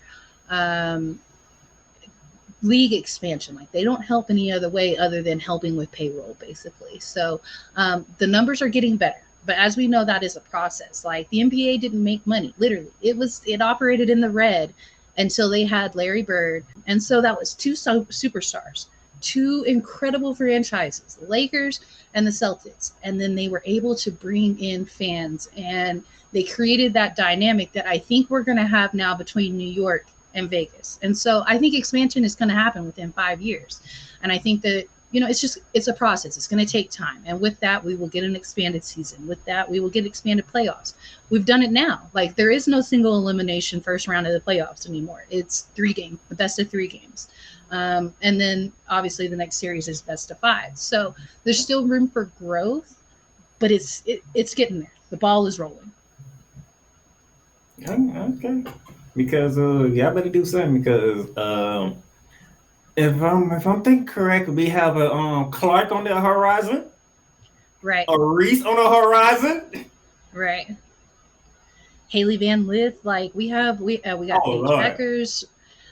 league expansion. They don't help any other way other than helping with payroll, basically. So the numbers are getting better, but as we know, that is a process. The NBA didn't make money. Literally, it operated in the red until they had Larry Bird, and so that was 2 superstars, 2 incredible franchises, the Lakers and the Celtics, and then they were able to bring in fans, and they created that dynamic that I think we're going to have now between New York and Vegas. And so I think expansion is going to happen within 5 years. And I think that, it's a process. It's going to take time. And with that, we will get an expanded season. With that, we will get expanded playoffs. We've done it now. There is no single elimination first round of the playoffs anymore. It's 3 games, the best of 3 games. And then obviously the next series is best of 5. So there's still room for growth, but it's getting there. The ball is rolling. Okay. Because y'all better do something because if I'm thinking correct, we have a Clark on the horizon, right? A Reese on the horizon, right? Haley Van Lith, we got Paige Beckers,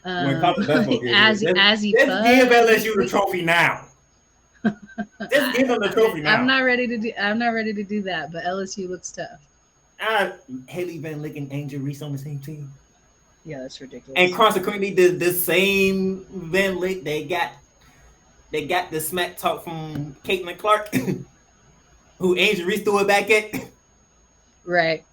Azzy. Let's give LSU the trophy now. Let's give them the trophy now. I'm not ready to do that, but LSU looks tough. Haley Van Lith and Angel Reese on the same team. Yeah, that's ridiculous. And consequently, the same Van Lith, they got the smack talk from Caitlin Clark, who Angel Reese threw it back at. Right.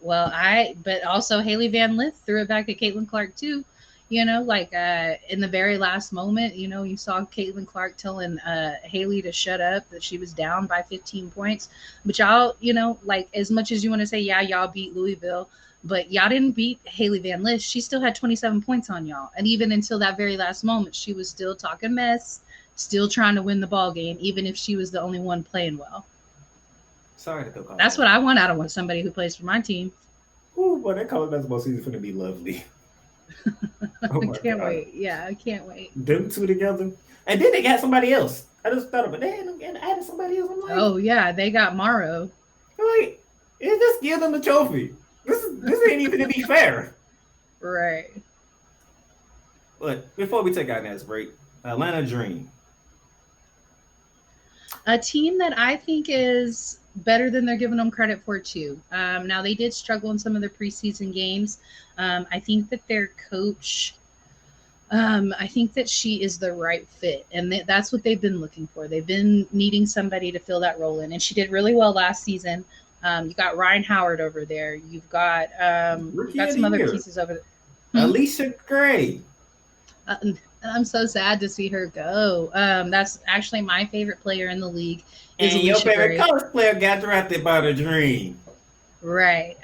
Well, but also Haley Van Lith threw it back at Caitlin Clark too. In the very last moment, you saw Caitlin Clark telling Haley to shut up, that she was down by 15 points. But y'all, as much as you want to say, yeah, y'all beat Louisville, but y'all didn't beat Haley Van Lith. She still had 27 points on y'all. And even until that very last moment, she was still talking mess, still trying to win the ball game, even if she was the only one playing well. Sorry to go. That's what I want out of somebody who plays for my team. Ooh, boy, that college basketball season is going to be lovely. I can't wait. Yeah, I can't wait. Them 2 together. And then they got somebody else. I just thought of it. They added somebody else. Oh, yeah, they got Morrow. Just give them the trophy. This ain't even to be fair. Right. But before we take our next break, Atlanta Dream. A team that I think is better than they're giving them credit for too. Now they did struggle in some of their preseason games. I think that their coach, I think that she is the right fit, and that's what they've been looking for. They've been needing somebody to fill that role in, and she did really well last season. You got Ryan Howard over there. You've got Rookie of some the other year, pieces over there. Alicia Gray. I'm so sad to see her go. That's actually my favorite player in the league. Is And your Alicia favorite Gray. college player got drafted by the Dream. Right.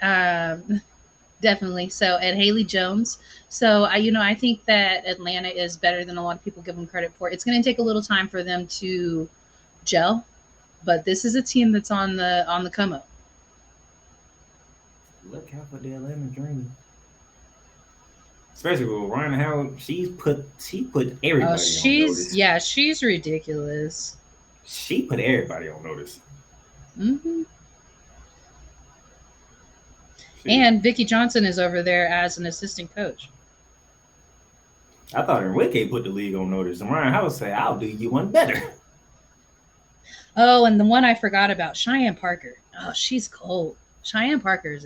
Definitely. So, and Haley Jones. So, I think that Atlanta is better than a lot of people give them credit for. It's going to take a little time for them to gel, but this is a team that's on the come up. Look out for the Atlanta Dream. Especially with Ryan Howard, she put everybody on notice. She's ridiculous. She put everybody on notice. Mm-hmm. And Vicki Johnson is over there as an assistant coach. I thought Enrique put the league on notice, and Ryan Howard said, "I'll do you one better." Oh, and the one I forgot about, Cheyenne Parker. Oh, she's cold. Cheyenne Parker is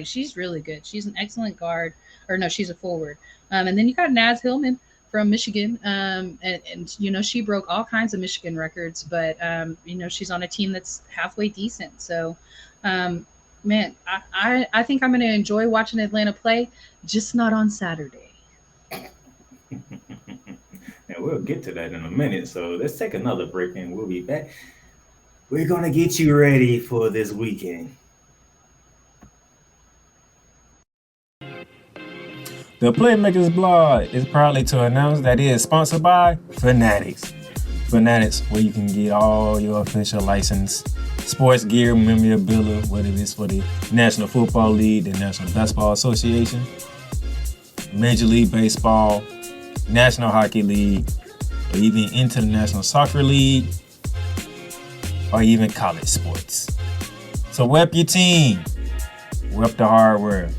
she's really good. She's an excellent guard. Or no, she's a forward. And then you got Naz Hillman from Michigan. And she broke all kinds of Michigan records, but, she's on a team that's halfway decent. So, man, I think I'm going to enjoy watching Atlanta play, just not on Saturday. And we'll get to that in a minute. So let's take another break and we'll be back. We're going to get you ready for this weekend. The Playmakers blog is proudly to announce that it is sponsored by Fanatics. Fanatics, where you can get all your official licensed sports gear, memorabilia, whether it's for the National Football League, the National Basketball Association, Major League Baseball, National Hockey League, or even International Soccer League, or even college sports. So rep your team, rep the hardware,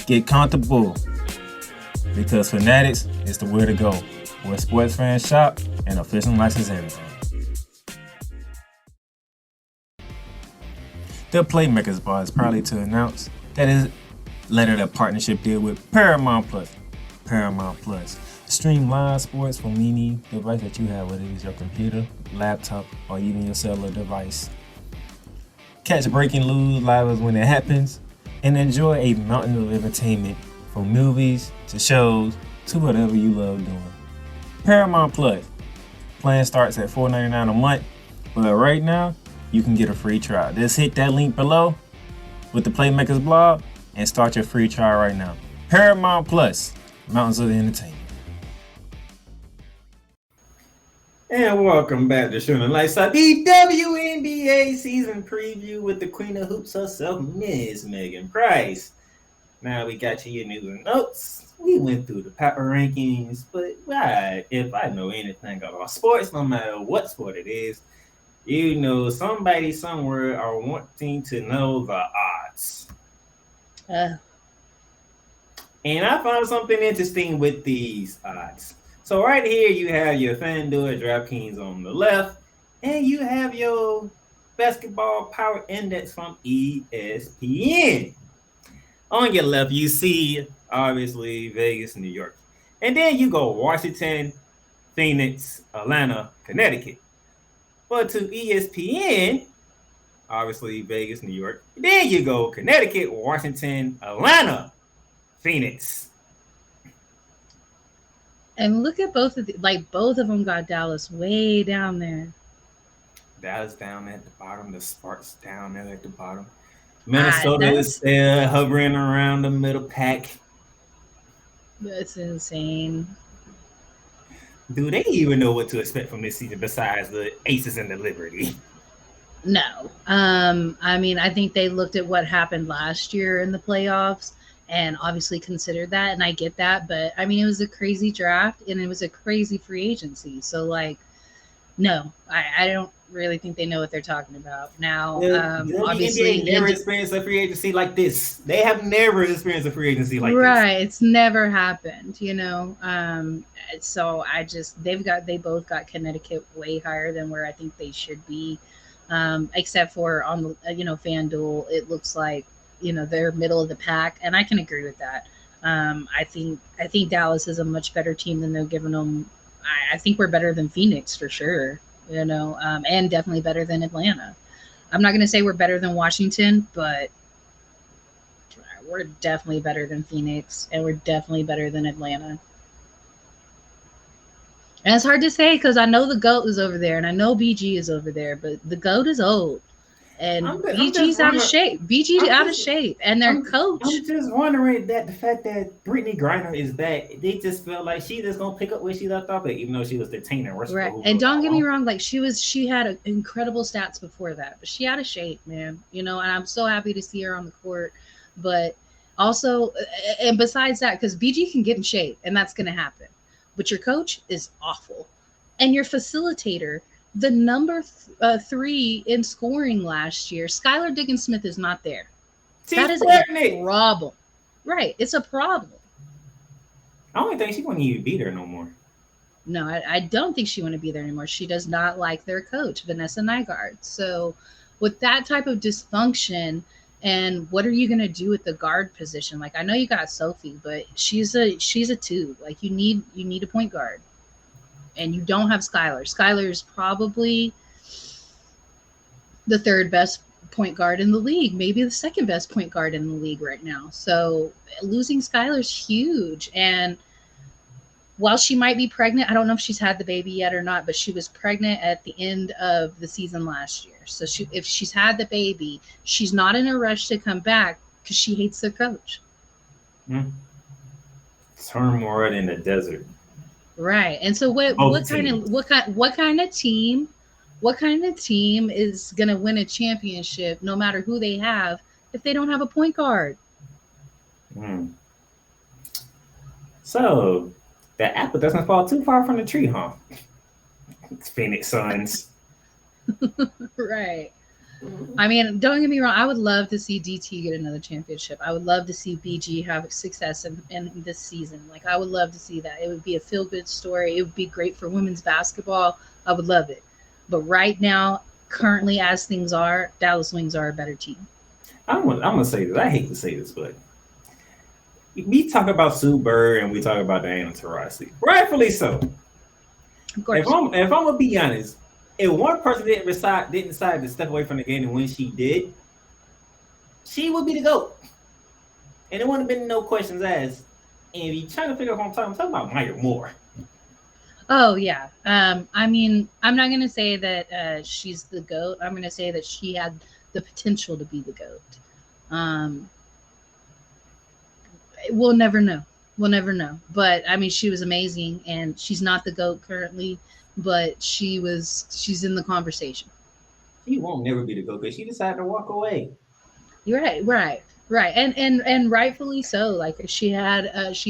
get comfortable, because Fanatics is the way to go, where sports fans shop and official license everything. The Playmakers Bar is proudly to announce that it lettered a partnership deal with Paramount Plus. Paramount Plus. Stream live sports from any device that you have, whether it's your computer, laptop, or even your cellular device. Catch breaking news live when it happens, and enjoy a mountain of entertainment from movies to shows to whatever you love doing. Paramount Plus. Plan starts at $4.99 a month, but right now you can get a free trial. Just hit that link below with the Playmakers blog and start your free trial right now. Paramount Plus, Mountains of Entertainment. And welcome back to Shooting Lights Out, the WNBA season preview with the Queen of Hoops herself, Miss Megan Price. Now we got you your news and notes. We went through the power rankings, but if I know anything about sports, no matter what sport it is, somebody somewhere are wanting to know the odds. And I found something interesting with these odds. So right here you have your FanDuel DraftKings on the left, and you have your basketball power index from ESPN. On your left, you see, obviously, Vegas, New York. And then you go Washington, Phoenix, Atlanta, Connecticut. But to ESPN, obviously, Vegas, New York. Then you go Connecticut, Washington, Atlanta, Phoenix. And look at both of them got Dallas way down there. Dallas down at the bottom. The Sparks down there at the bottom. Minnesota is there hovering around the middle pack. That's insane. Do they even know what to expect from this season besides the Aces and the Liberty? No. I think they looked at what happened last year in the playoffs and obviously considered that, and I get that, but it was a crazy draft and it was a crazy free agency. So no, I don't really think they know what they're talking about. Now, obviously, NBA never experienced a free agency like this. They have never experienced a free agency like this. Right, it's never happened, So they both got Connecticut way higher than where I think they should be, except for on the FanDuel, it looks like they're middle of the pack, and I can agree with that. I think Dallas is a much better team than they're giving them. I think we're better than Phoenix for sure, and definitely better than Atlanta. I'm not going to say we're better than Washington, but we're definitely better than Phoenix, and we're definitely better than Atlanta. And it's hard to say because I know the GOAT is over there, and I know BG is over there, but the GOAT is old. And BG's out of shape. BG's out of shape. And their coach. I'm just wondering that the fact that Brittany Griner is back, they just felt like she just gonna pick up where she left off at, even though she was detaining Russell. Right. And don't get me wrong, like she had incredible stats before that, but she out of shape, man. And I'm so happy to see her on the court. But also, and besides that, because BG can get in shape, and that's gonna happen. But your coach is awful. And your facilitator, the number 3 in scoring last year, Skylar Diggins-Smith is not there. That is a problem. Right. It's a problem. I don't think she wouldn't even be there no more. No, I don't think she want to be there anymore. She does not like their coach, Vanessa Nygaard. So with that type of dysfunction, and what are you going to do with the guard position? Like, I know you got Sophie, but she's a 2. Like, you need a point guard. And you don't have Skylar. Skylar is probably the 3rd best point guard in the league, maybe the 2nd best point guard in the league right now. So losing Skylar is huge. And while she might be pregnant, I don't know if she's had the baby yet or not, but she was pregnant at the end of the season last year. So if she's had the baby, she's not in a rush to come back because she hates their coach. Turmoil in the desert. Right. And so what kind of team is going to win a championship no matter who they have if they don't have a point guard? So the apple doesn't fall too far from the tree, huh? It's Phoenix Suns. Right. I mean, don't get me wrong. I would love to see DT get another championship. I would love to see BG have success in this season. Like, I would love to see that. It would be a feel-good story. It would be great for women's basketball. I would love it. But right now, currently as things are, Dallas Wings are a better team. I'm gonna say this. I hate to say this, but we talk about Sue Bird and we talk about Diana Taurasi. Rightfully so. Of course. If I'm gonna be honest, if one person didn't decide to step away from the game, and when she did, she would be the GOAT. And there wouldn't have been no questions asked. And if you're trying to figure out what I'm talking about Maya Moore. Oh, yeah. I mean, I'm not going to say that she's the GOAT. I'm going to say that she had the potential to be the GOAT. We'll never know. But, I mean, she was amazing, and she's not the GOAT currently. But she's in the conversation. She won't never be the GOAT because she decided to walk away. You're right. And rightfully so. Like, she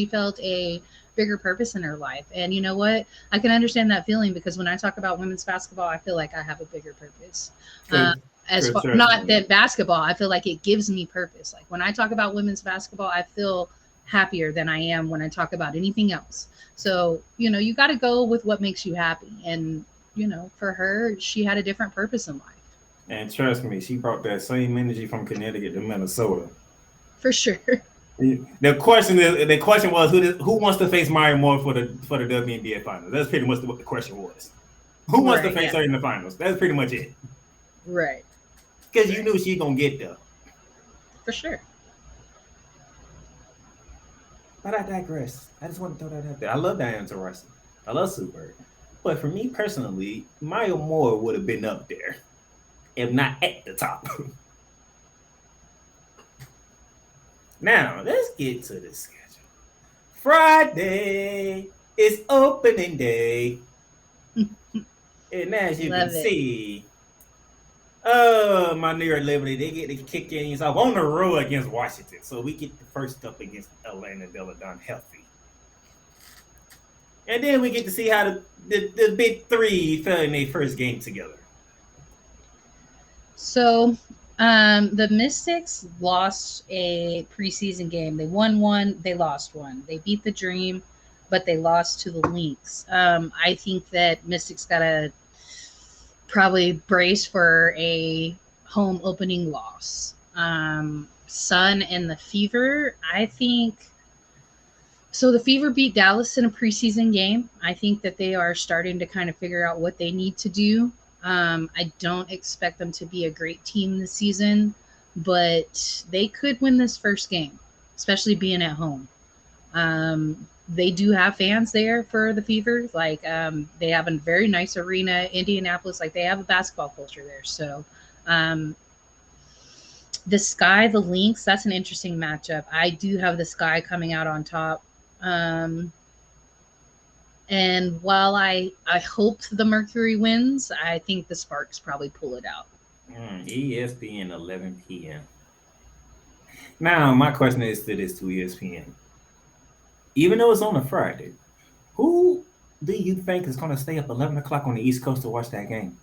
felt a bigger purpose in her life. And you know what? I can understand that feeling because when I talk about women's basketball, I feel like I have a bigger purpose. Not that basketball, I feel like it gives me purpose. Like, when I talk about women's basketball, I feel happier than I am when I talk about anything else. So, you got to go with what makes you happy. And, for her, she had a different purpose in life. And trust me, she brought that same energy from Connecticut to Minnesota. For sure. The question was who wants to face Maya Moore for the WNBA finals? That's pretty much what the question was. Who wants to face her in the finals? That's pretty much it. Right. Because you knew she gonna get there. For sure. But I digress. I just want to throw that out there. I love Diana Taurasi. I love Sue Bird. But for me personally, Maya Moore would have been up there, if not at the top. Now, let's get to the schedule. Friday is opening day. And as you can see, my New York Liberty, they get to kick games off on the road against Washington. So we get the first up against Atlanta Deladon healthy. And then we get to see how the big three fell in their first game together. So the Mystics lost a preseason game. They won one, they lost one. They beat the Dream, but they lost to the Lynx. I think that Mystics got to probably brace for a home opening loss. Sun and the Fever, I think So the Fever beat Dallas in a preseason game. I think that they are starting to kind of figure out what they need to do. I don't expect them to be a great team this season, but they could win this first game, especially being at home. They do have fans there for the Fever. Like they have a very nice arena, Indianapolis. Like they have a basketball culture there. So the Sky, the Lynx, that's an interesting matchup. I do have the Sky coming out on top. And while I hope the Mercury wins, I think the Sparks probably pull it out. ESPN 11 p.m. Now, my question is to ESPN. Even though it's on a Friday, who do you think is going to stay up 11 o'clock on the East Coast to watch that game?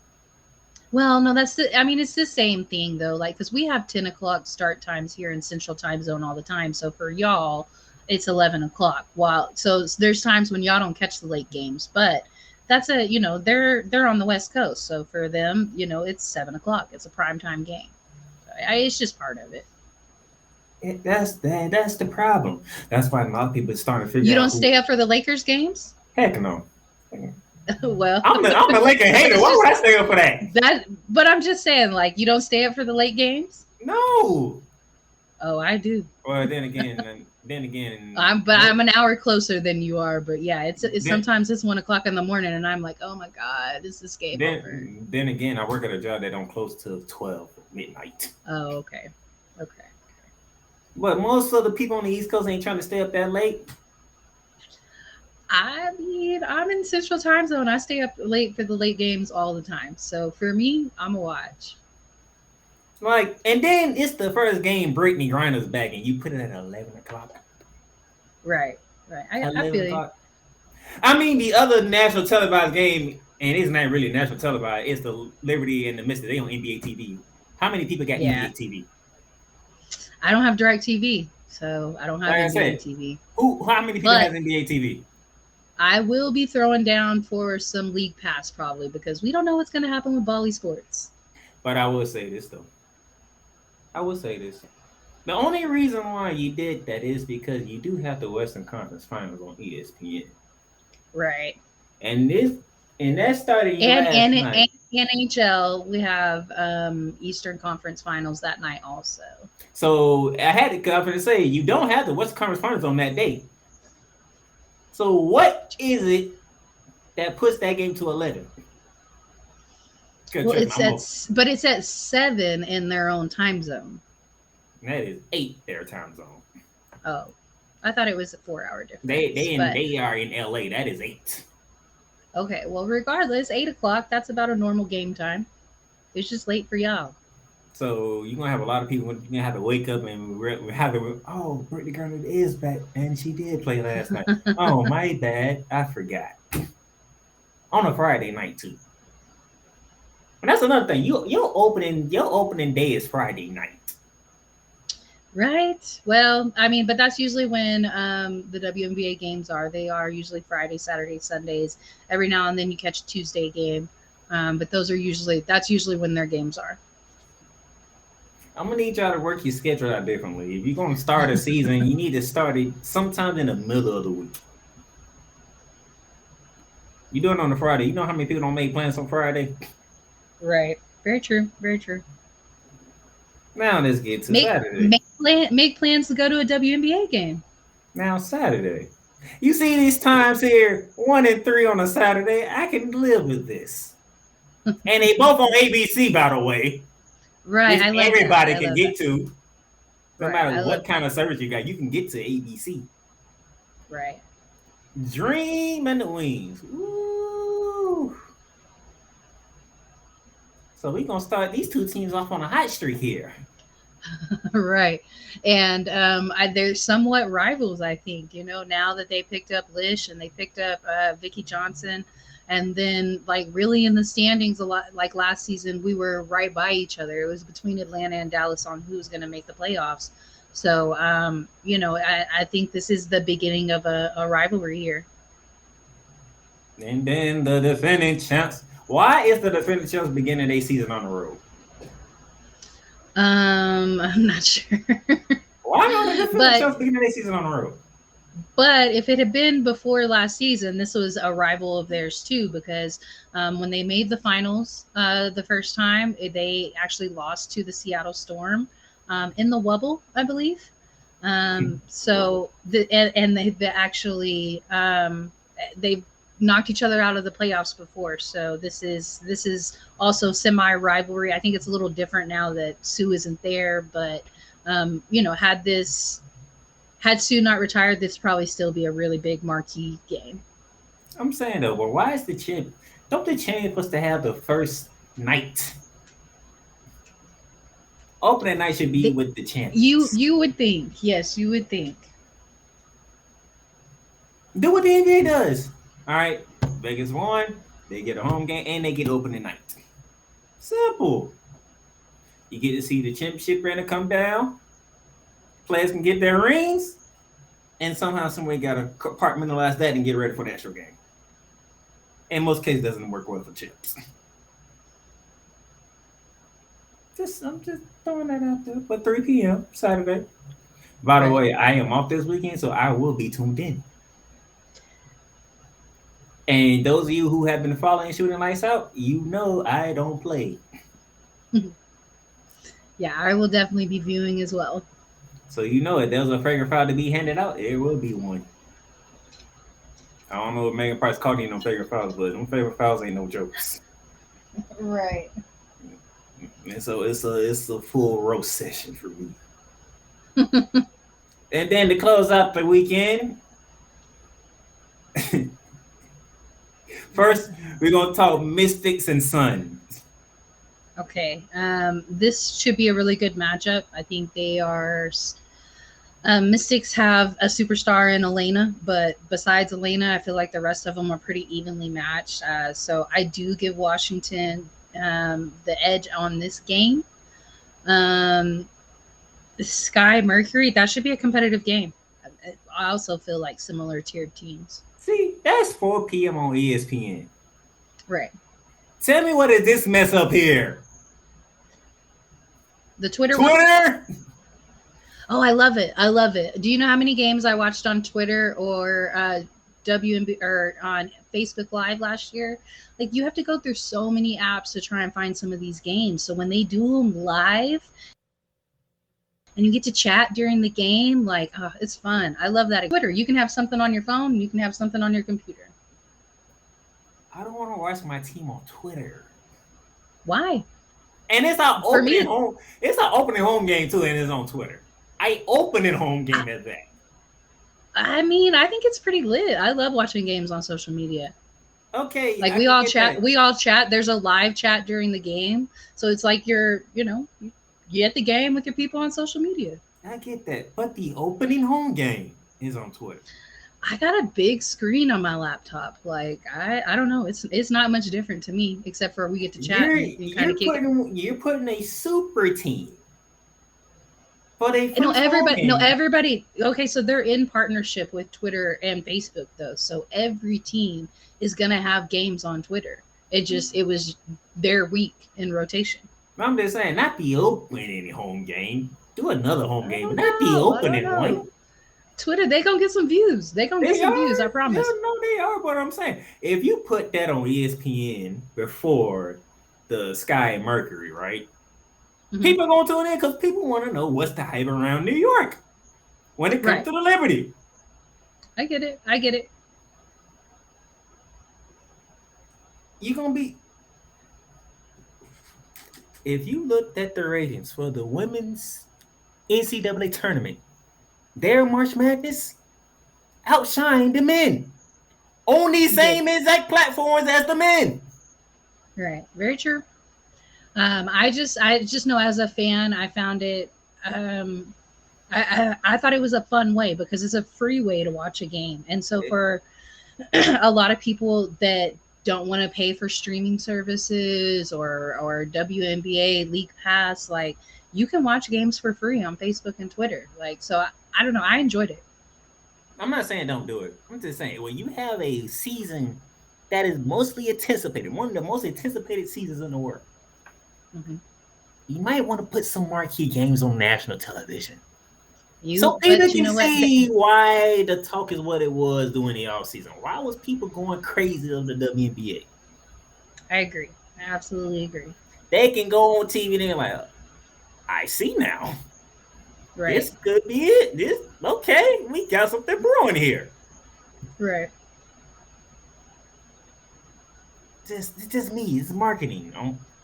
Well, no, it's the same thing though. Like, because we have 10 o'clock start times here in Central Time Zone all the time. So for y'all, it's 11 o'clock. So there's times when y'all don't catch the late games, but that's they're on the West Coast. So for them, it's 7 o'clock. It's a primetime game. So it's just part of it. That's the problem. That's why a lot of people are starting to figure out. You don't stay up for the Lakers games? Heck no. Well, I'm the Laker hater. Why would I stay up for that? But I'm just saying, like, you don't stay up for the late games? No. Oh, I do. Well, then again, I'm an hour closer than you are, but yeah, it's sometimes it's 1 o'clock in the morning, and I'm like, oh my god, is this game over? Then again, I work at a job that don't close till 12 midnight. Oh, okay. But most of the people on the East Coast ain't trying to stay up that late. I mean, I'm in Central Time Zone. I stay up late for the late games all the time. So for me, I'm a watch. Like, and then it's the first game Brittany Griner's back, and you put it at 11 o'clock. Right. I feel you. I mean, the other national televised game, and it's not really national televised, it's the Liberty and the Mystic. They on NBA TV. How many people got NBA TV? I don't have DirecTV, so I don't have NBA TV. How many people has NBA TV? I will be throwing down for some League Pass probably because we don't know what's going to happen with Bally Sports. But I will say this, though. The only reason why you did that is because you do have the Western Conference Finals on ESPN. Right. And that started and last night. NHL, we have Eastern Conference Finals that night also. So I had to come and say you don't have the Western Conference Finals on that day. So what is it that puts that game to 11? Well, it's at 7 in their own time zone. And that is 8 their time zone. Oh, I thought it was a 4-hour difference. They are in LA. That is 8. Okay, well, regardless, 8 o'clock. That's about a normal game time. It's just late for y'all. So you're gonna have a lot of people. You're gonna have to wake up and Brittany Griner is back, and she did play last night. Oh, my bad, I forgot. On a Friday night too. And that's another thing. Your opening day is Friday night. Right. Well, I mean, but that's usually when the WNBA games are. They are usually Friday, Saturday, Sundays. Every now and then you catch a Tuesday game. But that's usually when their games are. I'm gonna need y'all to work your schedule out differently. If you're gonna start a season, you need to start it sometime in the middle of the week. You do it on a Friday. You know how many people don't make plans on Friday? Right. Very true. Very true. Now let's get to Saturday. Make plans to go to a WNBA game. Now Saturday. You see these times here, 1 and 3 on a Saturday. I can live with this. And they both on ABC, by the way. Right. Which everybody can get to. No matter what kind of service you got, you can get to ABC. Right. Dream and the Wings. Woo. So we're going to start these two teams off on a hot streak here. Right. And they're somewhat rivals, I think, now that they picked up Lish and they picked up Vicky Johnson. And then, like, really in the standings, a lot like last season, we were right by each other. It was between Atlanta and Dallas on who's going to make the playoffs. So, I think this is the beginning of a rivalry here. And then the defending champs. Why is the defending champs beginning their season on the road? I'm not sure. Why are the defending champs beginning their season on the road? But if it had been before last season, this was a rival of theirs too, because when they made the finals the first time, they actually lost to the Seattle Storm in the Wubble, I believe. So they actually they've knocked each other out of the playoffs before. So this is also semi rivalry. I think it's a little different now that Sue isn't there, but had Sue not retired, this would probably still be a really big marquee game. I'm saying though, but why is the champ? Don't the champ supposed to have the first night? Opening night should be with the champions. You would think, yes, you would think. Do what the NBA does. All right, Vegas won. They get a home game and they get opening night. Simple. You get to see the championship banner come down. Players can get their rings, and somehow, some way, got to compartmentalize that and get ready for the actual game. In most cases, doesn't work well for chips. I'm just throwing that out there for 3 p.m. Saturday. By the way, I am off this weekend, so I will be tuned in. And those of you who have been following Shooting Lights Out, you know I don't play. Yeah, I will definitely be viewing as well. So you know if there's a favorite foul to be handed out, there will be one. I don't know if Megan Price caught any no favorite fouls, but them favorite fouls ain't no jokes. Right. And so it's a full roast session for me. And then to close out the weekend, first we're gonna talk Mystics and Suns. Okay. This should be a really good matchup. I think they are. Mystics have a superstar in Elena, but besides Elena, I feel like the rest of them are pretty evenly matched. So I do give Washington the edge on this game. Sky Mercury, that should be a competitive game. I also feel like similar tiered teams. See, that's 4 p.m. on ESPN. Right. Tell me what is this mess up here? The Twitter. Oh, I love it. I love it. Do you know how many games I watched on Twitter or WNBA or on Facebook Live last year? Like, you have to go through so many apps to try and find some of these games. So when they do them live and you get to chat during the game, like, oh, it's fun. I love that. Twitter, you can have something on your phone. You can have something on your computer. I don't want to watch my team on Twitter. Why? And it's our opening home. It's our opening home game too, and it's on Twitter. I open it home game at that. I mean, I think it's pretty lit. I love watching games on social media. Okay. Like we all chat. We all chat. There's a live chat during the game, so it's like you're at the game with your people on social media. I get that, but the opening home game is on Twitter. I got a big screen on my laptop. Like I don't know. It's not much different to me, except for we get to chat. You're putting a super team. But everybody. Okay, so they're in partnership with Twitter and Facebook though. So every team is gonna have games on Twitter. It was their week in rotation. I'm just saying, not the opening home game. Do another home game, but not the opening one. Twitter, they gonna get some views. They gonna get some views, I promise. No, they are, but I'm saying, if you put that on ESPN before the Sky and Mercury, right? Mm-hmm. People are gonna tune in because people want to know what's the hype around New York when it comes to the Liberty. I get it. You're gonna be. If you looked at the ratings for the women's NCAA tournament, their March Madness outshined the men on these same exact platforms as the men. Right. Very true. I just know as a fan, I found it. I thought it was a fun way because it's a free way to watch a game, and so for a lot of people that don't want to pay for streaming services or WNBA League Pass, like you can watch games for free on Facebook and Twitter. Like, so I don't know. I enjoyed it. I'm not saying don't do it. I'm just saying when you have a season that is mostly anticipated, one of the most anticipated seasons in the world, you might want to put some marquee games on national television. So people but you can know what? see why the talk is what it was during the off season. Why was people going crazy on the WNBA? I agree. I absolutely agree. They can go on TV and they're like, I see now. Right. This could be it. This okay. We got something brewing here. Right. It's just me. It's marketing.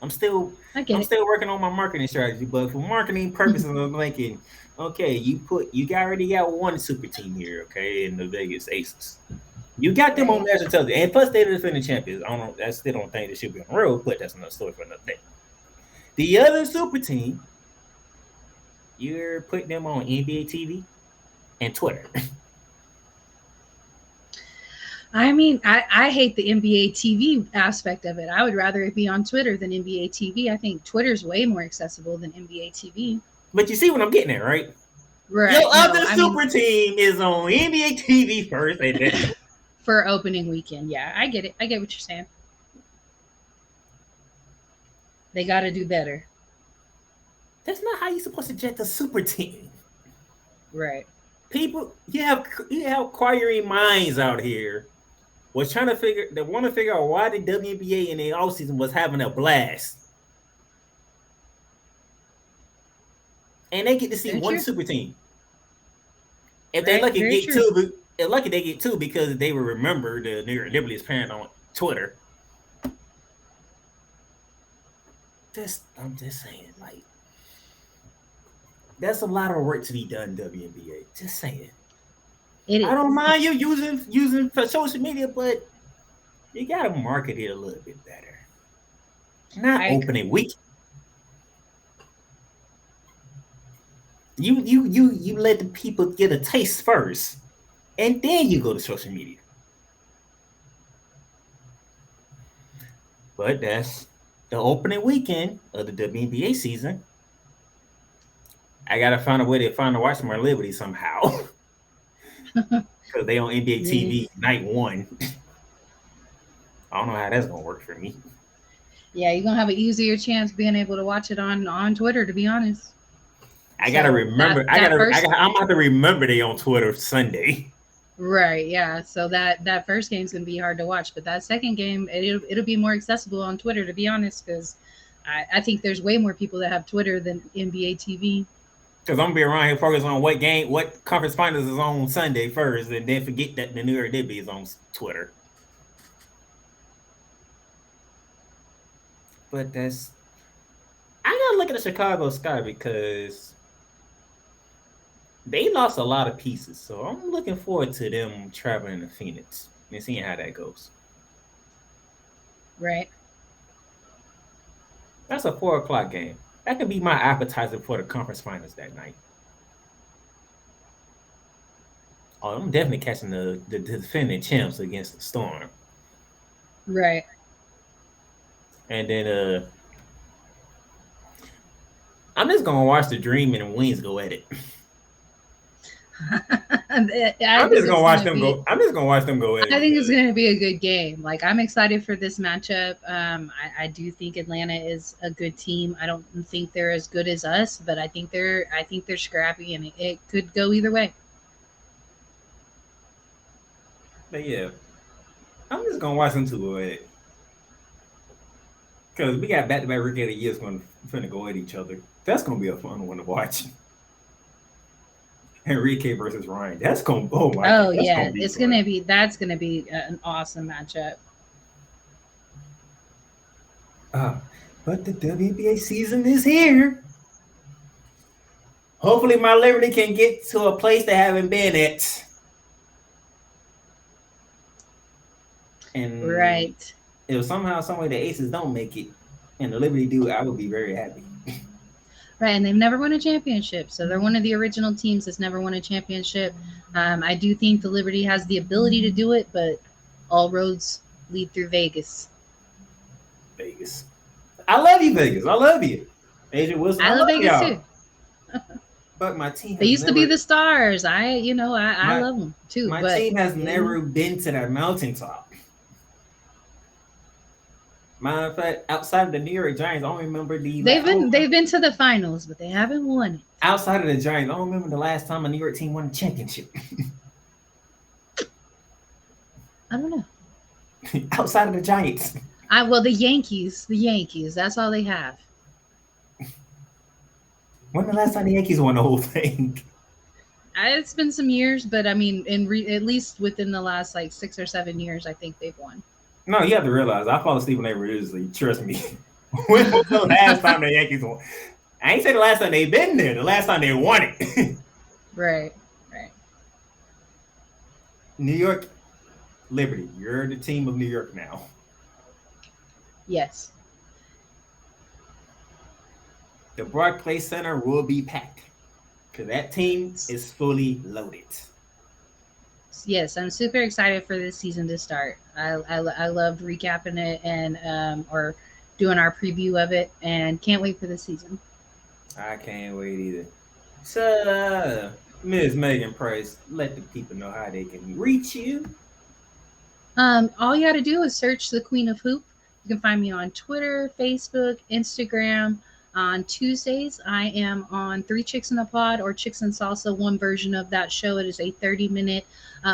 I'm still working on my marketing strategy, but for marketing purposes, I'm thinking, okay, you already got one super team here, okay, in the Vegas Aces. You got them on national television, and plus they're the defending champions. I still don't think they should be on the road, but that's another story for another day. The other super team, you're putting them on NBA TV and Twitter. I mean, I hate the NBA TV aspect of it. I would rather it be on Twitter than NBA TV. I think Twitter's way more accessible than NBA TV. But you see what I'm getting at, right? Right. Your other super team is on NBA TV first, and then for opening weekend. Yeah, I get it. I get what you're saying. They got to do better. That's not how you're supposed to jet the super team. Right. People, you have acquiring minds out here want to figure out why the WNBA in the offseason was having a blast. And they get to see Very one true. super team. If they're lucky, they get two because they will remember the New York Liberty is parent on Twitter. I'm just saying, like, that's a lot of work to be done, WNBA. Just saying. I don't mind you using for social media, but you gotta market it a little bit better. Not opening week. You let the people get a taste first, and then you go to social media. But that's the opening weekend of the WNBA season. I gotta find a way to watch my Liberty somehow. Because they on NBA TV night one. I don't know how that's gonna work for me. Yeah, you're gonna have an easier chance being able to watch it on Twitter, to be honest. I gotta remember. I'm gonna have to remember they on Twitter Sunday. Right. Yeah. So that first game's gonna be hard to watch, but that second game it'll be more accessible on Twitter, to be honest, because I think there's way more people that have Twitter than NBA TV. Because I'm gonna be around here focused on what conference finals is on Sunday first, and then forget that the New York Liberty is on Twitter. But I gotta look at the Chicago Sky because they lost a lot of pieces. So I'm looking forward to them traveling to Phoenix and seeing how that goes. Right. That's a 4:00 game. That could be my appetizer for the conference finals that night. Oh, I'm definitely catching the defending champs against the Storm. Right. And then I'm just gonna watch the Dream and Wings go at it. I'm just gonna watch them go at it. I think it's gonna be a good game. Like, I'm excited for this matchup. I do think Atlanta is a good team. I don't think they're as good as us, but I think they're scrappy, and it could go either way. But yeah, I'm just gonna watch them two go at it. Because we got back-to-back rookie of the years going to go at each other. That's going to be a fun one to watch. Enrique versus Ryan. That's going to that's going to be an awesome matchup. But the WNBA season is here. Hopefully my Liberty can get to a place they haven't been at. And right. If somehow, some way the Aces don't make it and the Liberty do, I would be very happy. Right, and they've never won a championship, so they're one of the original teams that's never won a championship. I do think the Liberty has the ability to do it, but all roads lead through Vegas. Vegas. I love you, Vegas. I love you. Adrian Wilson. I love Vegas y'all. too. But my team. They used to be the Stars. I love them too. My team has never been to that mountaintop. Matter of fact, outside of the New York Giants, I don't remember they've been to the finals, but they haven't won it. Outside of the Giants, I don't remember the last time a New York team won a championship. I don't know. Outside of the Giants. The Yankees. That's all they have. When the last time the Yankees won the whole thing? It's been some years, but I mean, at least within the last like 6 or 7 years, I think they've won. No, you have to realize I fall asleep when they religiously. Trust me. When was the last time the Yankees won? I ain't say the last time they've been there. The last time they won it. Right. New York Liberty. You're the team of New York now. Yes. The Barclays Center will be packed because that team is fully loaded. Yes, I'm super excited for this season to start. I loved recapping it and or doing our preview of it, and can't wait for the season. I can't wait either. So, Ms. Megan Price, let the people know how they can reach you. All you got to do is search the Queen of Hoop. You can find me on Twitter, Facebook, Instagram. On Tuesdays, I am on 3 Chicks in a Pod or Chicks and Salsa, one version of that show. It is a 30-minute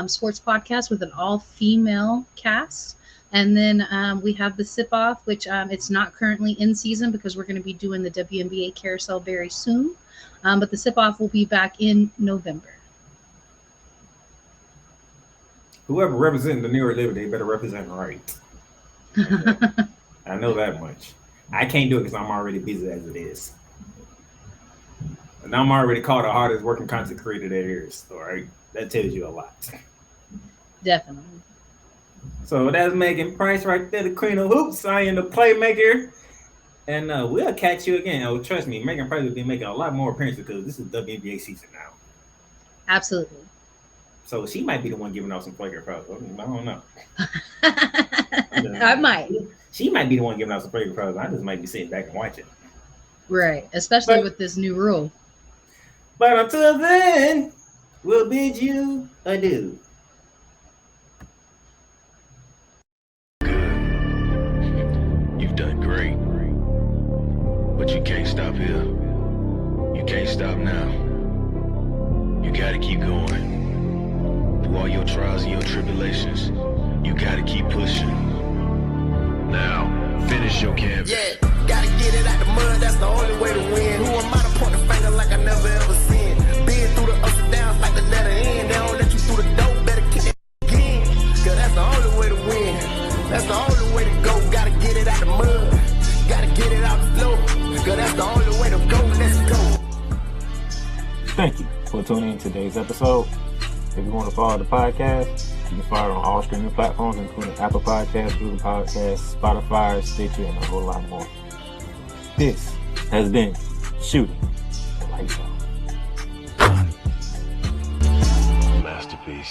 sports podcast with an all-female cast. And then we have the Sip Off, which it's not currently in season because we're going to be doing the WNBA carousel very soon. But the Sip Off will be back in November. Whoever representing the New York Liberty, they better represent right. I know that much. I can't do it because I'm already busy as it is. And I'm already called the hardest working content creator there is. All right. That tells you a lot. Definitely. So that's Megan Price right there, the Queen of Hoops. I am the playmaker. And we'll catch you again. Oh, trust me, Megan Price will be making a lot more appearances because this is WNBA season now. Absolutely. So she might be the one giving out some flagrant fouls. I don't know. I might. She might be the one giving out some flagrant fouls. I just might be sitting back and watching. Right. Especially with this new rule. But until then, we'll bid you adieu. You've done great. But you can't stop here. You can't stop now. You gotta keep going. Through all your trials and your tribulations, you gotta keep pushing. Now, finish your canvas. Yeah, gotta get it out the mud, that's the only way to win. Who am I to point the finger like I never ever seen? Been through the ups and downs like the letter N. They don't let you through the door, better kick it again. Cause that's the only way to win. That's the only way to go. Gotta get it out the mud. Gotta get it out the flow. Cause that's the only way to go. Let's go. Thank you for tuning in to today's episode. If you want to follow the podcast, you can follow it on all streaming platforms, including Apple Podcasts, Google Podcasts, Spotify, Stitcher, and a whole lot more. This has been Shooting the Lights Out. Masterpiece.